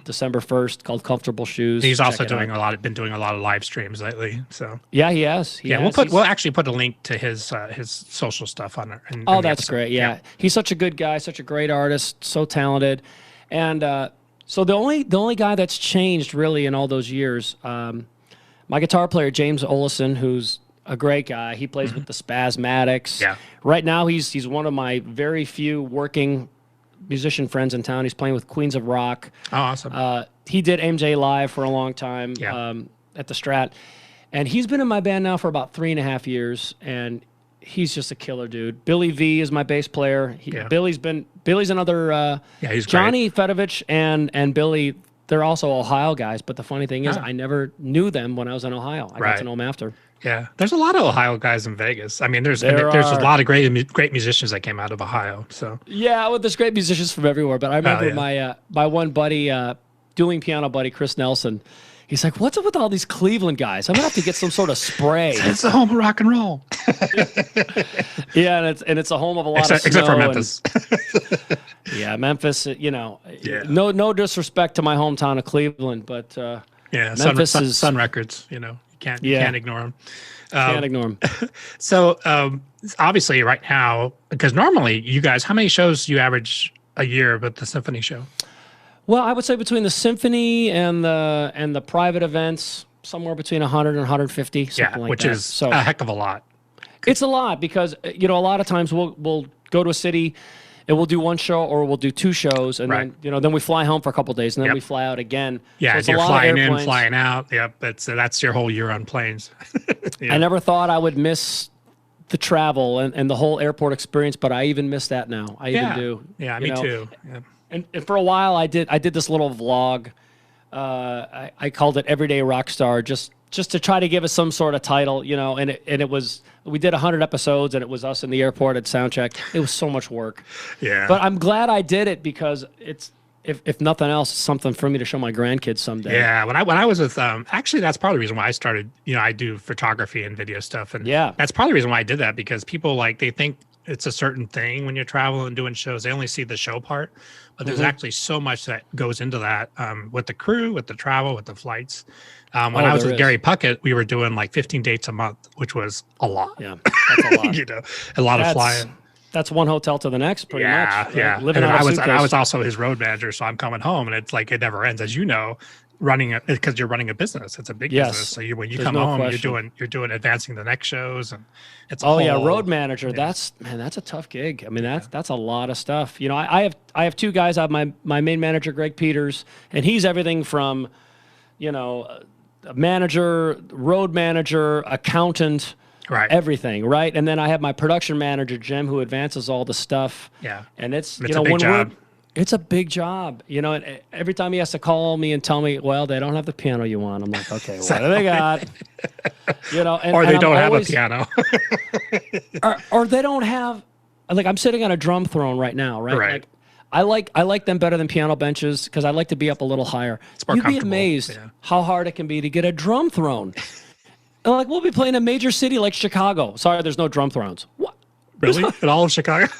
December 1st called Comfortable Shoes. He's also been doing a lot of live streams lately. So yeah, he has. We'll actually put a link to his social stuff on there. That's great. Yeah, he's such a good guy, such a great artist, so talented. And so the only guy that's changed really in all those years, my guitar player James Oleson, who's a great guy. He plays with the Spasmatics. Yeah. Right now, he's one of my very few working musician friends in town. He's playing with Queens of Rock. Oh, awesome. He did MJ Live for a long time at the Strat. And he's been in my band now for about 3.5 years, and he's just a killer dude. Billy V is my bass player. Billy's another he's Johnny great. Fedovich and Billy. They're also Ohio guys, but the funny thing is I never knew them when I was in Ohio. I got to know them after. Yeah, there's a lot of Ohio guys in Vegas. There's a lot of great musicians that came out of Ohio. So there's great musicians from everywhere. But I remember my one buddy, dueling piano buddy, Chris Nelson. He's like, "What's up with all these Cleveland guys? I'm gonna have to get some sort of spray." It's the home of rock and roll. Yeah, and it's a home of a lot of snow. Except for Memphis. Yeah, Memphis. No disrespect to my hometown of Cleveland, but Memphis is Sun Records. Can't ignore them. Can't ignore them. So obviously, right now, because normally you guys, how many shows do you average a year with the symphony show? Well, I would say between the symphony and the private events, somewhere between 100 and 150, something like which that. Is a heck of a lot. It's a lot because a lot of times we'll go to a city and we'll do one show or we'll do two shows, and then we fly home for a couple of days, and then we fly out again. Yeah, so it's you're a lot flying of in, flying out. Yep, that's your whole year on planes. I never thought I would miss the travel and the whole airport experience, but I even miss that now. I even do. Yeah, me too. Yeah. And for a while, I did this little vlog. I called it Everyday Rockstar, just to try to give us some sort of title, and it was, we did 100 episodes, and it was us in the airport at soundcheck. It was so much work. Yeah. But I'm glad I did it because it's, if nothing else, it's something for me to show my grandkids someday. Yeah. When I was with, actually, that's probably the reason why I started, I do photography and video stuff. And that's probably the reason why I did that, because people they think it's a certain thing when you're traveling and doing shows. They only see the show part, but there's actually so much that goes into that, with the crew, with the travel, with the flights. When I was with Gary Puckett, we were doing 15 dates a month, which was a lot. Yeah, that's a lot. A lot of flying. That's one hotel to the next, pretty much. Yeah. Living and out I was also his road manager, so I'm coming home, and it's it never ends, as you know, because you're running a business. It's a big business. So when you come home, you're doing advancing the next shows, and it's road manager. Yeah. That's a tough gig. That's a lot of stuff. I have two guys. I have my main manager, Greg Peters, and he's everything from, manager, road manager, accountant. Right. Everything, right? And then I have my production manager, Jim, who advances all the stuff. Yeah. And it's a big job. It's a big job, you know. And every time he has to call me and tell me, well, they don't have the piano you want. I'm like, okay, what do they got? You know, or they don't have a piano, or they don't have. Like I'm sitting on a drum throne right now, right? Right. Like I like them better than piano benches because I like to be up a little higher. It's more You'd be comfortable, amazed yeah. how hard it can be to get a drum throne. And like we'll be playing a major city like Chicago. Sorry, there's no drum thrones. What? Really? In all of Chicago?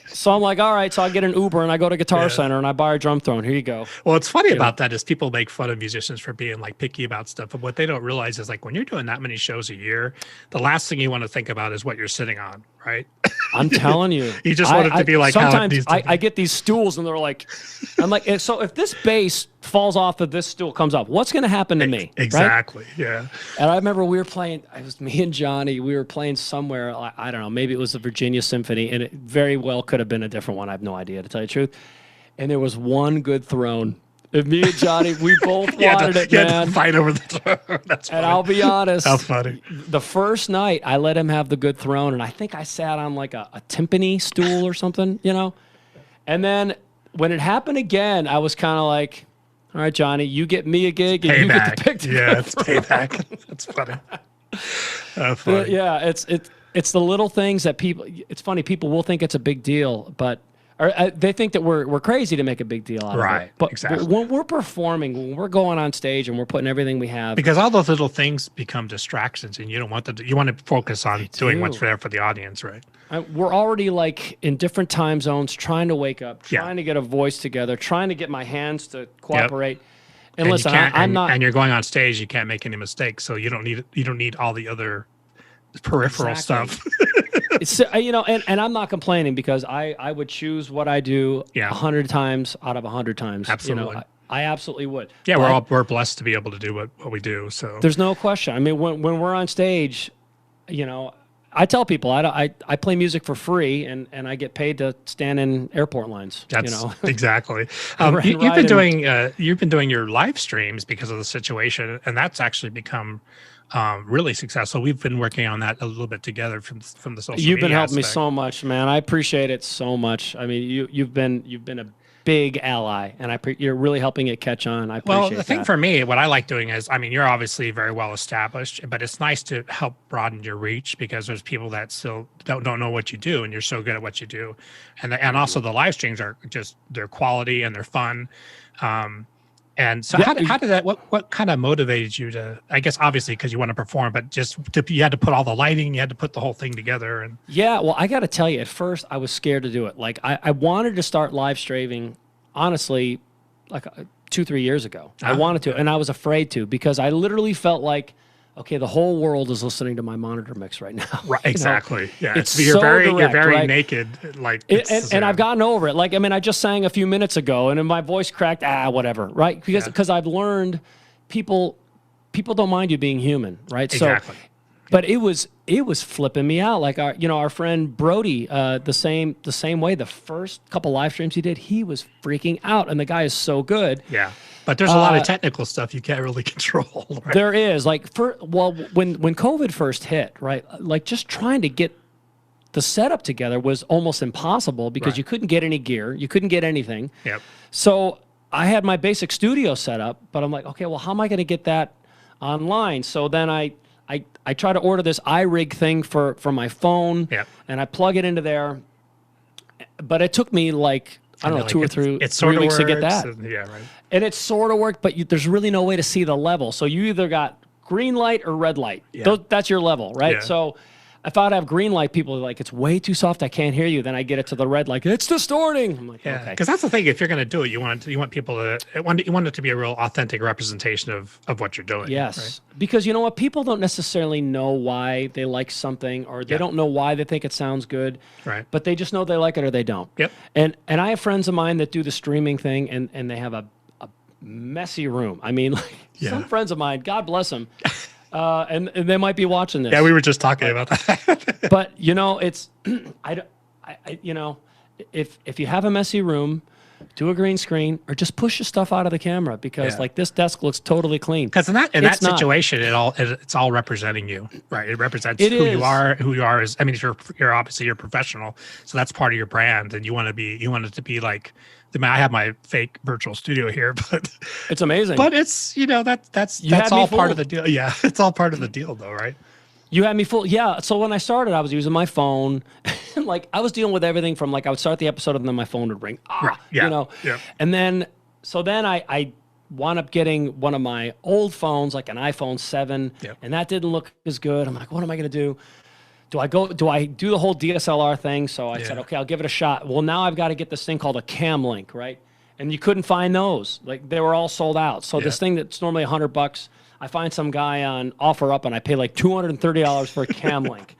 So I'm like, all right. So I get an Uber and I go to Guitar Center and I buy a drum throne. Here you go. Well, what's funny about that is people make fun of musicians for being like picky about stuff. But what they don't realize is like when you're doing that many shows a year, the last thing you want to think about is what you're sitting on, right? I'm telling you. You just want it to be like how it sometimes needs to be. I get these stools and they're like, I'm like, so if this bass falls off of this stool comes up, what's going to happen to me? Exactly. Right? Yeah. And I remember we were playing, it was me and Johnny, we were playing somewhere, I don't know, maybe it was the Virginia Symphony, and it very well could have been a different one. I have no idea, to tell you the truth. And there was one good throne. And me and Johnny, we both wanted it, you had man. to fight over the throne. That's funny. And I'll be honest, How funny. the first night I let him have the good throne, and I think I sat on like a timpani stool or something, you know? And then when it happened again, I was kind of like, all right, Johnny, you get me a gig and you get to pick the Yeah, it's payback. That's funny. Funny. Yeah, it's the little things that people. It's funny. People will think it's a big deal, but they think that we're crazy to make a big deal out of it. But Exactly. when we're performing, when we're going on stage and we're putting everything we have, Because all those little things become distractions, and you don't want them to. You want to focus on doing what's there for the audience, right? we're already like in different time zones, trying to wake up, Yeah. trying to get a voice together, trying to get my hands to cooperate. And listen, you can't, I'm not. And you're going on stage. You can't make any mistakes, so you don't need all the other peripheral stuff. It's, you know, and I'm not complaining because I would choose what I do 100 times out of 100 times. Absolutely. You know, I absolutely would. Yeah, But we're blessed to be able to do what we do. So there's no question. I mean, when we're on stage, you know, I tell people I play music for free and I get paid to stand in airport lines. that's you know? exactly. You've been doing your live streams because of the situation, and that's actually become really successful. We've been working on that a little bit together from the social media You've been helping me aspect. so much, man. I appreciate it so much. I mean, you've been a big ally, and you're really helping it catch on. I appreciate Well, the thing that. for me, what I like doing is, I mean, you're obviously very well established, but it's nice to help broaden your reach because there's people that still don't know what you do, and you're so good at what you do, and also the live streams are just they're quality and they're fun. And so how did that, what kind of motivated you to, I guess, obviously, because you want to perform, but you had to put all the lighting, you had to put the whole thing together. And Yeah, well, I got to tell you, at first I was scared to do it. Like I wanted to start live streaming, honestly, like 2-3 years ago. I wanted to, and I was afraid to because I literally felt like, okay, the whole world is listening to my monitor mix right now. Right, exactly. Yeah, It's you're so very direct, naked. Like, and I've gotten over it. Like, I mean, I just sang a few minutes ago, and then my voice cracked. Whatever, right? Because I've learned people don't mind you being human, right? Exactly. So, but it was flipping me out. Like our friend Brody, the same way. The first couple live streams he did, he was freaking out, and the guy is so good. Yeah. But there's a lot of technical stuff you can't really control. Right? There is when COVID first hit, right? Like just trying to get the setup together was almost impossible because you couldn't get any gear, you couldn't get anything. Yep. So I had my basic studio set up, but I'm like, okay, well, how am I going to get that online? So then I try to order this iRig thing for my phone, and I plug it into there. But it took me like, I don't know, 2 or 3 weeks to get that. Yeah, right. And it sort of worked, but there's really no way to see the level. So you either got green light or red light. Yeah. That's your level, right? Yeah. So if I'd have green light, people are like, it's way too soft, I can't hear you. Then I get it to the red, like, it's distorting. I'm like, Yeah, okay. because that's the thing. If you're going to do it, you want people to you want it to be a real authentic representation of what you're doing. Yes, right? because you know what? People don't necessarily know why they like something, or they don't know why they think it sounds good. Right. But they just know they like it or they don't. Yep. And I have friends of mine that do the streaming thing, and they have a messy room. I mean, like some friends of mine, God bless them, and they might be watching this. Yeah, we were just talking about that. But you know, it's you know, if you have a messy room, do a green screen, or just push your stuff out of the camera because like this desk looks totally clean. Because in that situation, it's all representing you, right? It represents you are. Who you are is. I mean, you're obviously you're professional, so that's part of your brand, and you want it to be like. I have my fake virtual studio here, but it's amazing. But it's that's all part of the deal. Yeah, it's all part of the deal, though, right? You had me full. Yeah. So when I started, I was using my phone. Like I was dealing with everything from like I would start the episode and then my phone would ring. Right. Yeah. You know. Yeah. And then I wound up getting one of my old phones, like an iPhone 7, and that didn't look as good. I'm like, what am I going to do? Do I do the whole DSLR thing? So I said, okay, I'll give it a shot. Well, now I've got to get this thing called a Cam Link, right? And you couldn't find those. Like they were all sold out. So this thing that's normally $100, I find some guy on OfferUp and I pay like $230 for a Cam Link.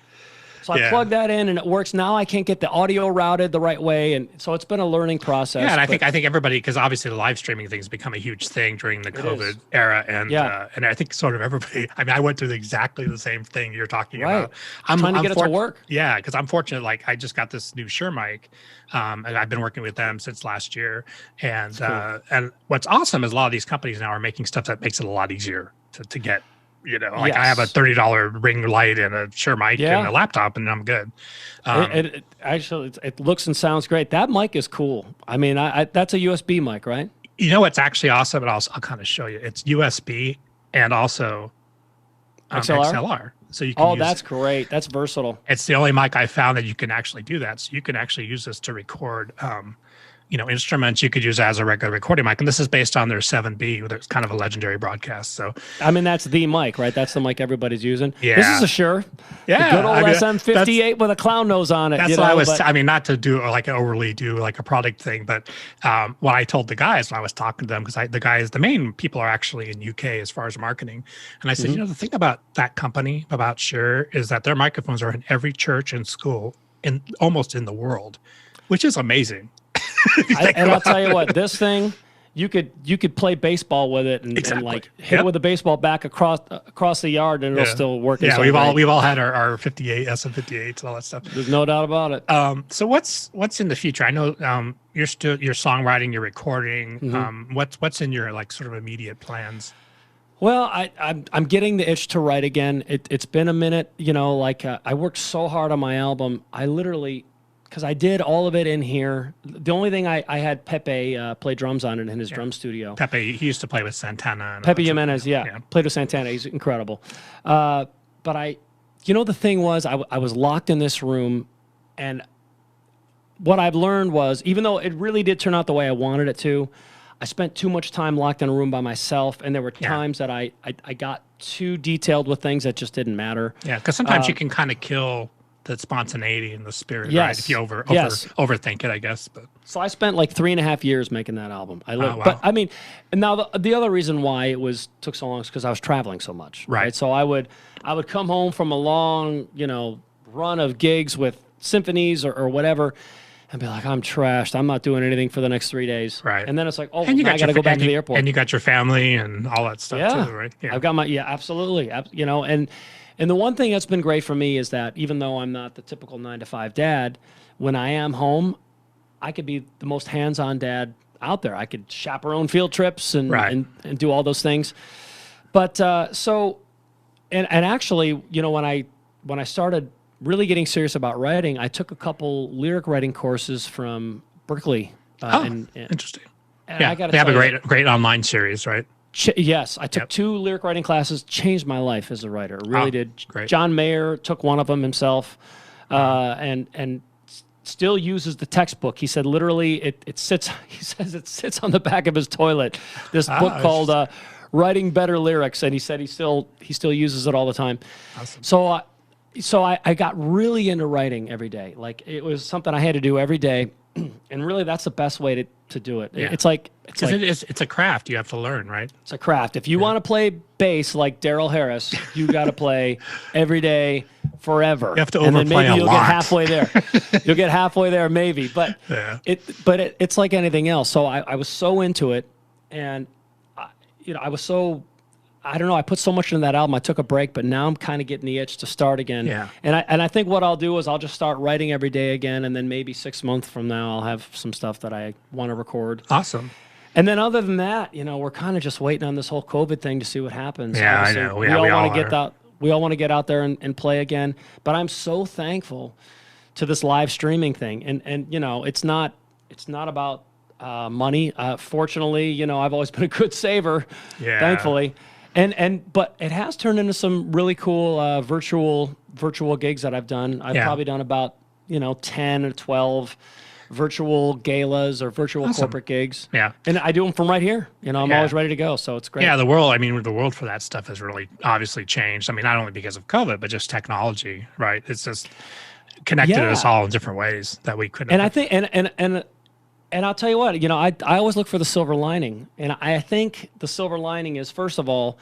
So I plug that in and it works. Now I can't get the audio routed the right way, and so it's been a learning process. Yeah, and I think everybody, because obviously the live streaming thing has become a huge thing during the COVID era, and I think sort of everybody. I mean, I went through exactly the same thing you're talking about. I'm trying to get it to work. Yeah, because I'm fortunate. Like I just got this new Shure mic, and I've been working with them since last year. And and what's awesome is a lot of these companies now are making stuff that makes it a lot easier to get. You know, like I have a $30 ring light and a Shure mic and a laptop, and I'm good. It actually looks and sounds great. That mic is cool. I mean, that's a USB mic, right? You know, it's actually awesome, but I'll kind of show you. It's USB and also XLR. So you can that's great. That's versatile. It's the only mic I found that you can actually do that. So you can actually use this to record instruments. You could use as a regular recording mic, and this is based on their 7B. It's kind of a legendary broadcast. So, I mean, that's the mic, right? That's the mic everybody's using. Yeah, this is a Shure. Yeah, the good old SM58 with a clown nose on it. That's what I was. I mean, not to do like overly do like a product thing, but what I told the guys when I was talking to them, because the main people are actually in UK as far as marketing, and I said, the thing about that company, about Shure, is that their microphones are in every church and school almost in the world, which is amazing. I'll tell you what, this thing, you could play baseball with it and like hit it with a baseball bat across the yard, and it'll still work. Yeah, we've all had our 58 SM58s and all that stuff. There's no doubt about it. So what's in the future? I know you're songwriting, you're recording. What's in your like sort of immediate plans? Well, I'm getting the itch to write again. It's been a minute, I worked so hard on my album. I literally, because I did all of it in here. The only thing I had Pepe play drums on it in his drum studio. Pepe, he used to play with Santana. And Pepe Jimenez, played with Santana. He's incredible. But the thing was, I was locked in this room, and what I've learned was, even though it really did turn out the way I wanted it to, I spent too much time locked in a room by myself, and there were times that I got too detailed with things that just didn't matter. Yeah, because sometimes you can kind of kill the spontaneity and the spirit, right? If you overthink it, I guess. But so I spent like 3.5 years making that album. But I mean, and now the other reason why it took so long is because I was traveling so much, right? So I would come home from a long, run of gigs with symphonies or whatever, and be like, I'm trashed. I'm not doing anything for the next 3 days. Right. And then it's like, I got to go back to the airport. And you got your family and all that stuff too, right? Yeah. I've got absolutely. And the one thing that's been great for me is that even though I'm not the typical 9-to-5 dad, when I am home, I could be the most hands-on dad out there. I could chaperone field trips and do all those things. But and actually, when I started really getting serious about writing, I took a couple lyric writing courses from Berkeley. Interesting. And I gotta they have a great online series, right? Yes, I took 2 lyric writing classes, changed my life as a writer. It really did. Great. John Mayer took one of them himself, and still uses the textbook. He said literally it sits. He says it sits on the back of his toilet. This book called Writing Better Lyrics, and he said he still uses it all the time. Awesome. So I got really into writing every day. Like it was something I had to do every day, and really that's the best way to do it. Yeah. It's a craft you have to learn, right? It's a craft. If you want to play bass like Darrell Harris, you got to play every day forever. You have to overplay and then maybe you'll lot. Get halfway there. You'll get halfway there, maybe. But it's like anything else. So I was so into it, and I was so I don't know. I put so much into that album. I took a break, but now I'm kind of getting the itch to start again. Yeah. And I think what I'll do is I'll just start writing every day again, and then maybe 6 months from now I'll have some stuff that I want to record. Awesome. And then other than that, we're kind of just waiting on this whole COVID thing to see what happens. Yeah, Obviously, I know. we all want to get out. We all want to get out there and play again. But I'm so thankful to this live streaming thing. And it's not about money. Fortunately, I've always been a good saver. Yeah. Thankfully. But it has turned into some really cool virtual gigs that I've done. I've probably done about 10 or 12 virtual galas or virtual corporate gigs. Yeah. And I do them from right here. I'm always ready to go. So it's great. Yeah, the world for that stuff has really obviously changed. I mean, not only because of COVID, but just technology, right? It's just connected us all in different ways that we couldn't. And I think, and I'll tell you what, I always look for the silver lining. And I think the silver lining is, first of all,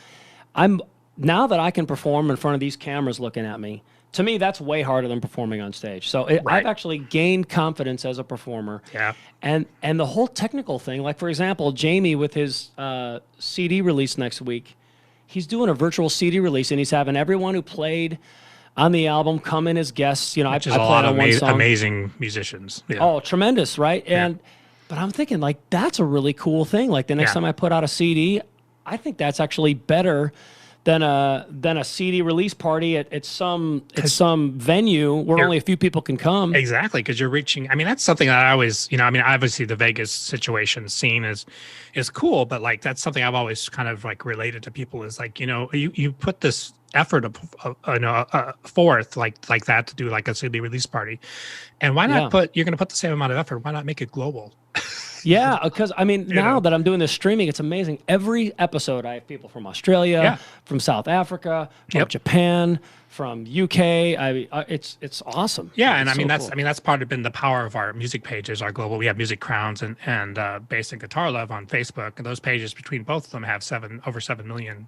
now that I can perform in front of these cameras looking at me, to me, that's way harder than performing on stage. So I've actually gained confidence as a performer. Yeah. And the whole technical thing, like, for example, Jamie with his CD release next week, he's doing a virtual CD release, and he's having everyone who played on the album come in as guests. I played on one song. Amazing musicians. Yeah. Oh, tremendous, right? But I'm thinking, like, that's a really cool thing. Like, the next time I put out a CD, I think that's actually better than a CD release party at some venue where only a few people can come. Exactly, because you're reaching. I mean, that's something that I always, obviously the Vegas situation scene is cool, but like that's something I've always kind of like related to people is like, you put this effort forth like that to do like a CD release party, and why not you're going to put the same amount of effort? Why not make it global? Yeah, because now that I'm doing this streaming, it's amazing. Every episode, I have people from Australia, from South Africa, from Japan, from UK. It's awesome. Yeah, and it's that's part of been the power of our music pages, our global. We have Music Crowns and Basic Guitar Love on Facebook, and those pages between both of them have over 7 million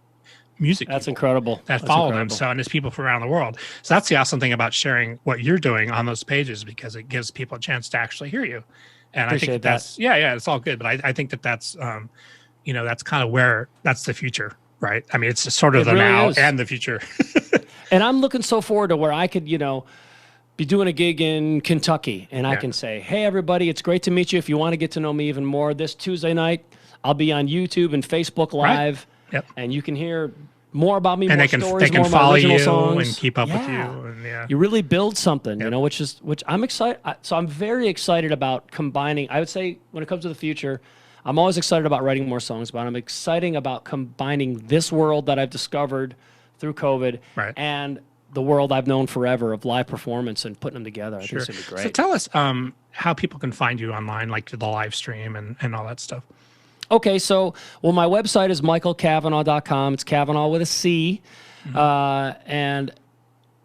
music. That's incredible. That follow them. So, and it's people from around the world. So that's the awesome thing about sharing what you're doing on those pages, because it gives people a chance to actually hear you. And Appreciate I think that's it's all good. But I think that's that's kind of where that's the future, right? I mean, it's just sort of the really now is. and the future. And I'm looking so forward to where I could, be doing a gig in Kentucky, and I can say, hey, everybody, it's great to meet you. If you want to get to know me even more, this Tuesday night, I'll be on YouTube and Facebook Live, and you can hear more about me, and more they can more follow you songs. and keep up with you. And you really build something, which I'm excited. So I'm very excited about combining. I would say when it comes to the future, I'm always excited about writing more songs, but I'm excited about combining this world that I've discovered through COVID and the world I've known forever of live performance and putting them together. I think it's going to be great. So tell us how people can find you online, like the live stream and all that stuff. Okay, so, my website is michaelcavanaugh.com. It's Cavanaugh with a C. And,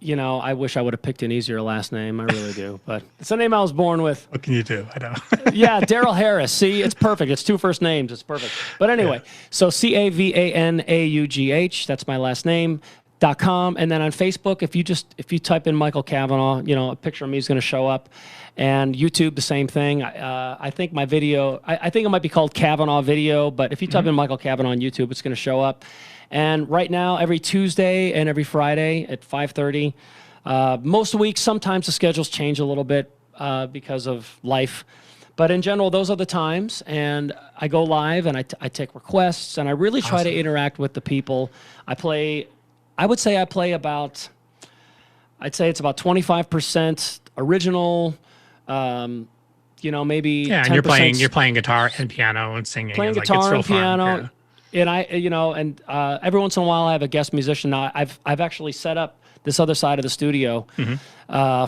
I wish I would have picked an easier last name. I really do. But it's the name I was born with. What can you do? I know. Yeah, Darrell Harris. See, it's perfect. It's 2 first names. It's perfect. But anyway, so Cavanaugh, that's my last name. .com. And then on Facebook, if you type in Michael Cavanaugh, a picture of me is going to show up. And YouTube, the same thing. I think my video, I think it might be called Cavanaugh Video, but if you type in Michael Cavanaugh on YouTube, it's going to show up. And right now, every Tuesday and every Friday at 5:30, most weeks, sometimes the schedules change a little bit because of life. But in general, those are the times. And I go live and I take requests, and I really try to interact with the people. I would say about 25% original, maybe 10%. And you're playing guitar and piano and singing. Playing and guitar it's real and piano, fun. and every once in a while I have a guest musician. Now I've actually set up this other side of the studio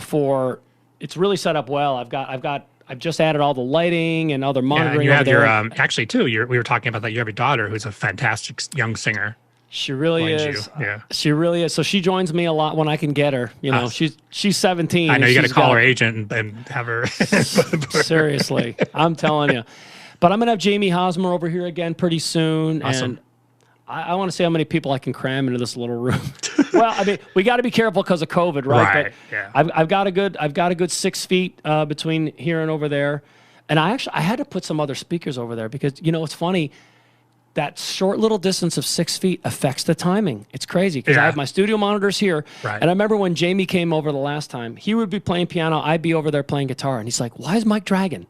for. It's really set up well. I've just added all the lighting and other monitoring. Yeah, and you have there. actually too. We were talking about that. You have your daughter who's a fantastic young singer. She really is. Yeah. She really is. So she joins me a lot when I can get her. She's 17. I know you got to call her agent and have her. Seriously, I'm telling you. But I'm gonna have Jamie Hosmer over here again pretty soon, Awesome. and I want to see how many people I can cram into this little room. Well, I mean, we got to be careful because of COVID, right? Right. Yeah. I've got a good 6 feet between here and over there, and I had to put some other speakers over there because it's funny. that short little distance of 6 feet affects the timing. It's crazy because I have my studio monitors here. Right. And I remember when Jamie came over the last time, he would be playing piano. I'd be over there playing guitar. And he's like, why is Mike dragging?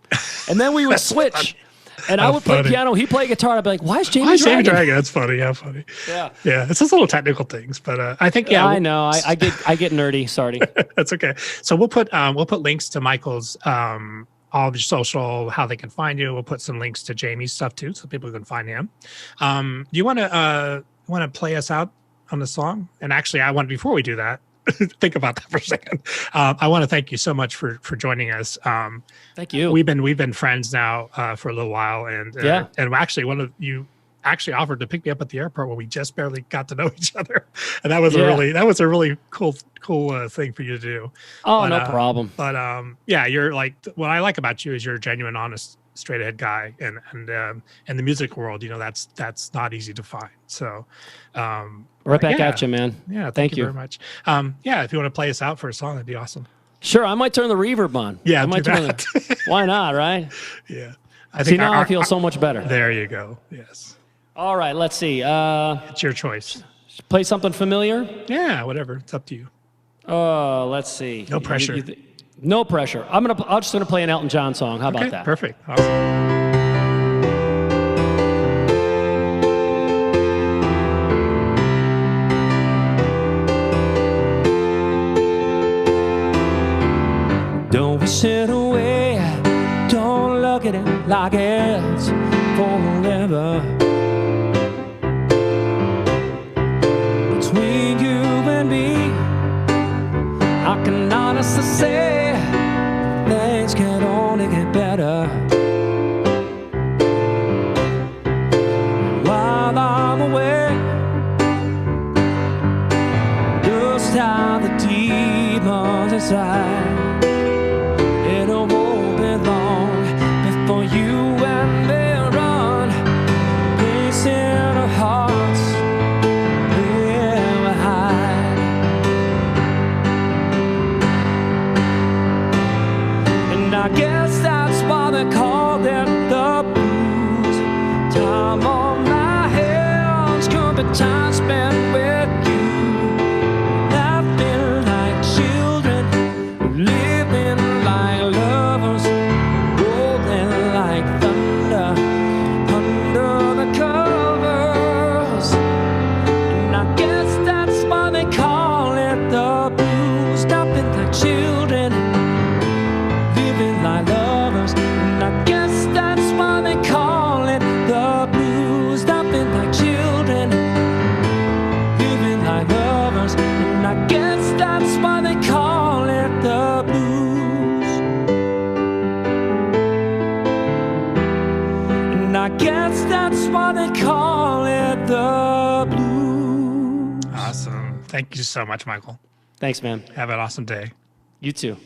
And then we would switch. And I would play piano. He'd play guitar. I'd be like, why is Jamie dragging? That's funny. How funny. Yeah. Yeah. It's just little technical things, but I think, I know. I get nerdy. Sorry. That's okay. So we'll put links to Michael's, all of your social, how they can find you. We'll put some links to Jamie's stuff too, so people can find him. Do you want to play us out on the song? And actually, before we do that, think about that for a second. I want to thank you so much for joining us. Thank you. We've been friends now for a little while, and actually one of you actually offered to pick me up at the airport when we just barely got to know each other, and that was a really cool thing for you to do. Oh, no problem. But you're like, what I like about you is you're a genuine, honest, straight ahead guy, and in the music world, that's not easy to find. So right back at you, man. Yeah, thank you very much. If you want to play us out for a song, that'd be awesome. Sure, I might turn the reverb on. Yeah, I might turn why not, right? Yeah. I feel so much better. There you go. Yes. All right, let's see. It's your choice. Play something familiar? Yeah, whatever. It's up to you. Let's see. No pressure. No pressure. I'm just gonna play an Elton John song. How about that? Perfect. Awesome. Don't wish it away. Don't look at it like it's forever. Between you and me, I can honestly say things can only get better. While I'm away, just how the demons inside. It won't be long before you and me run, peace in our hearts. I guess that's why they call it the blues. Time on my hands could be time spent with you. Laughing like children, living like lovers, rolling like thunder under the covers. And I guess that's why they call it the blues. Laughing like children, like lovers, and I guess that's why they call it the blues. Stopping like children, living like lovers, and I guess that's why they call it the blues. And I guess that's why they call it the blues. Awesome. Thank you so much, Michael. Thanks, man. Have an awesome day. You too.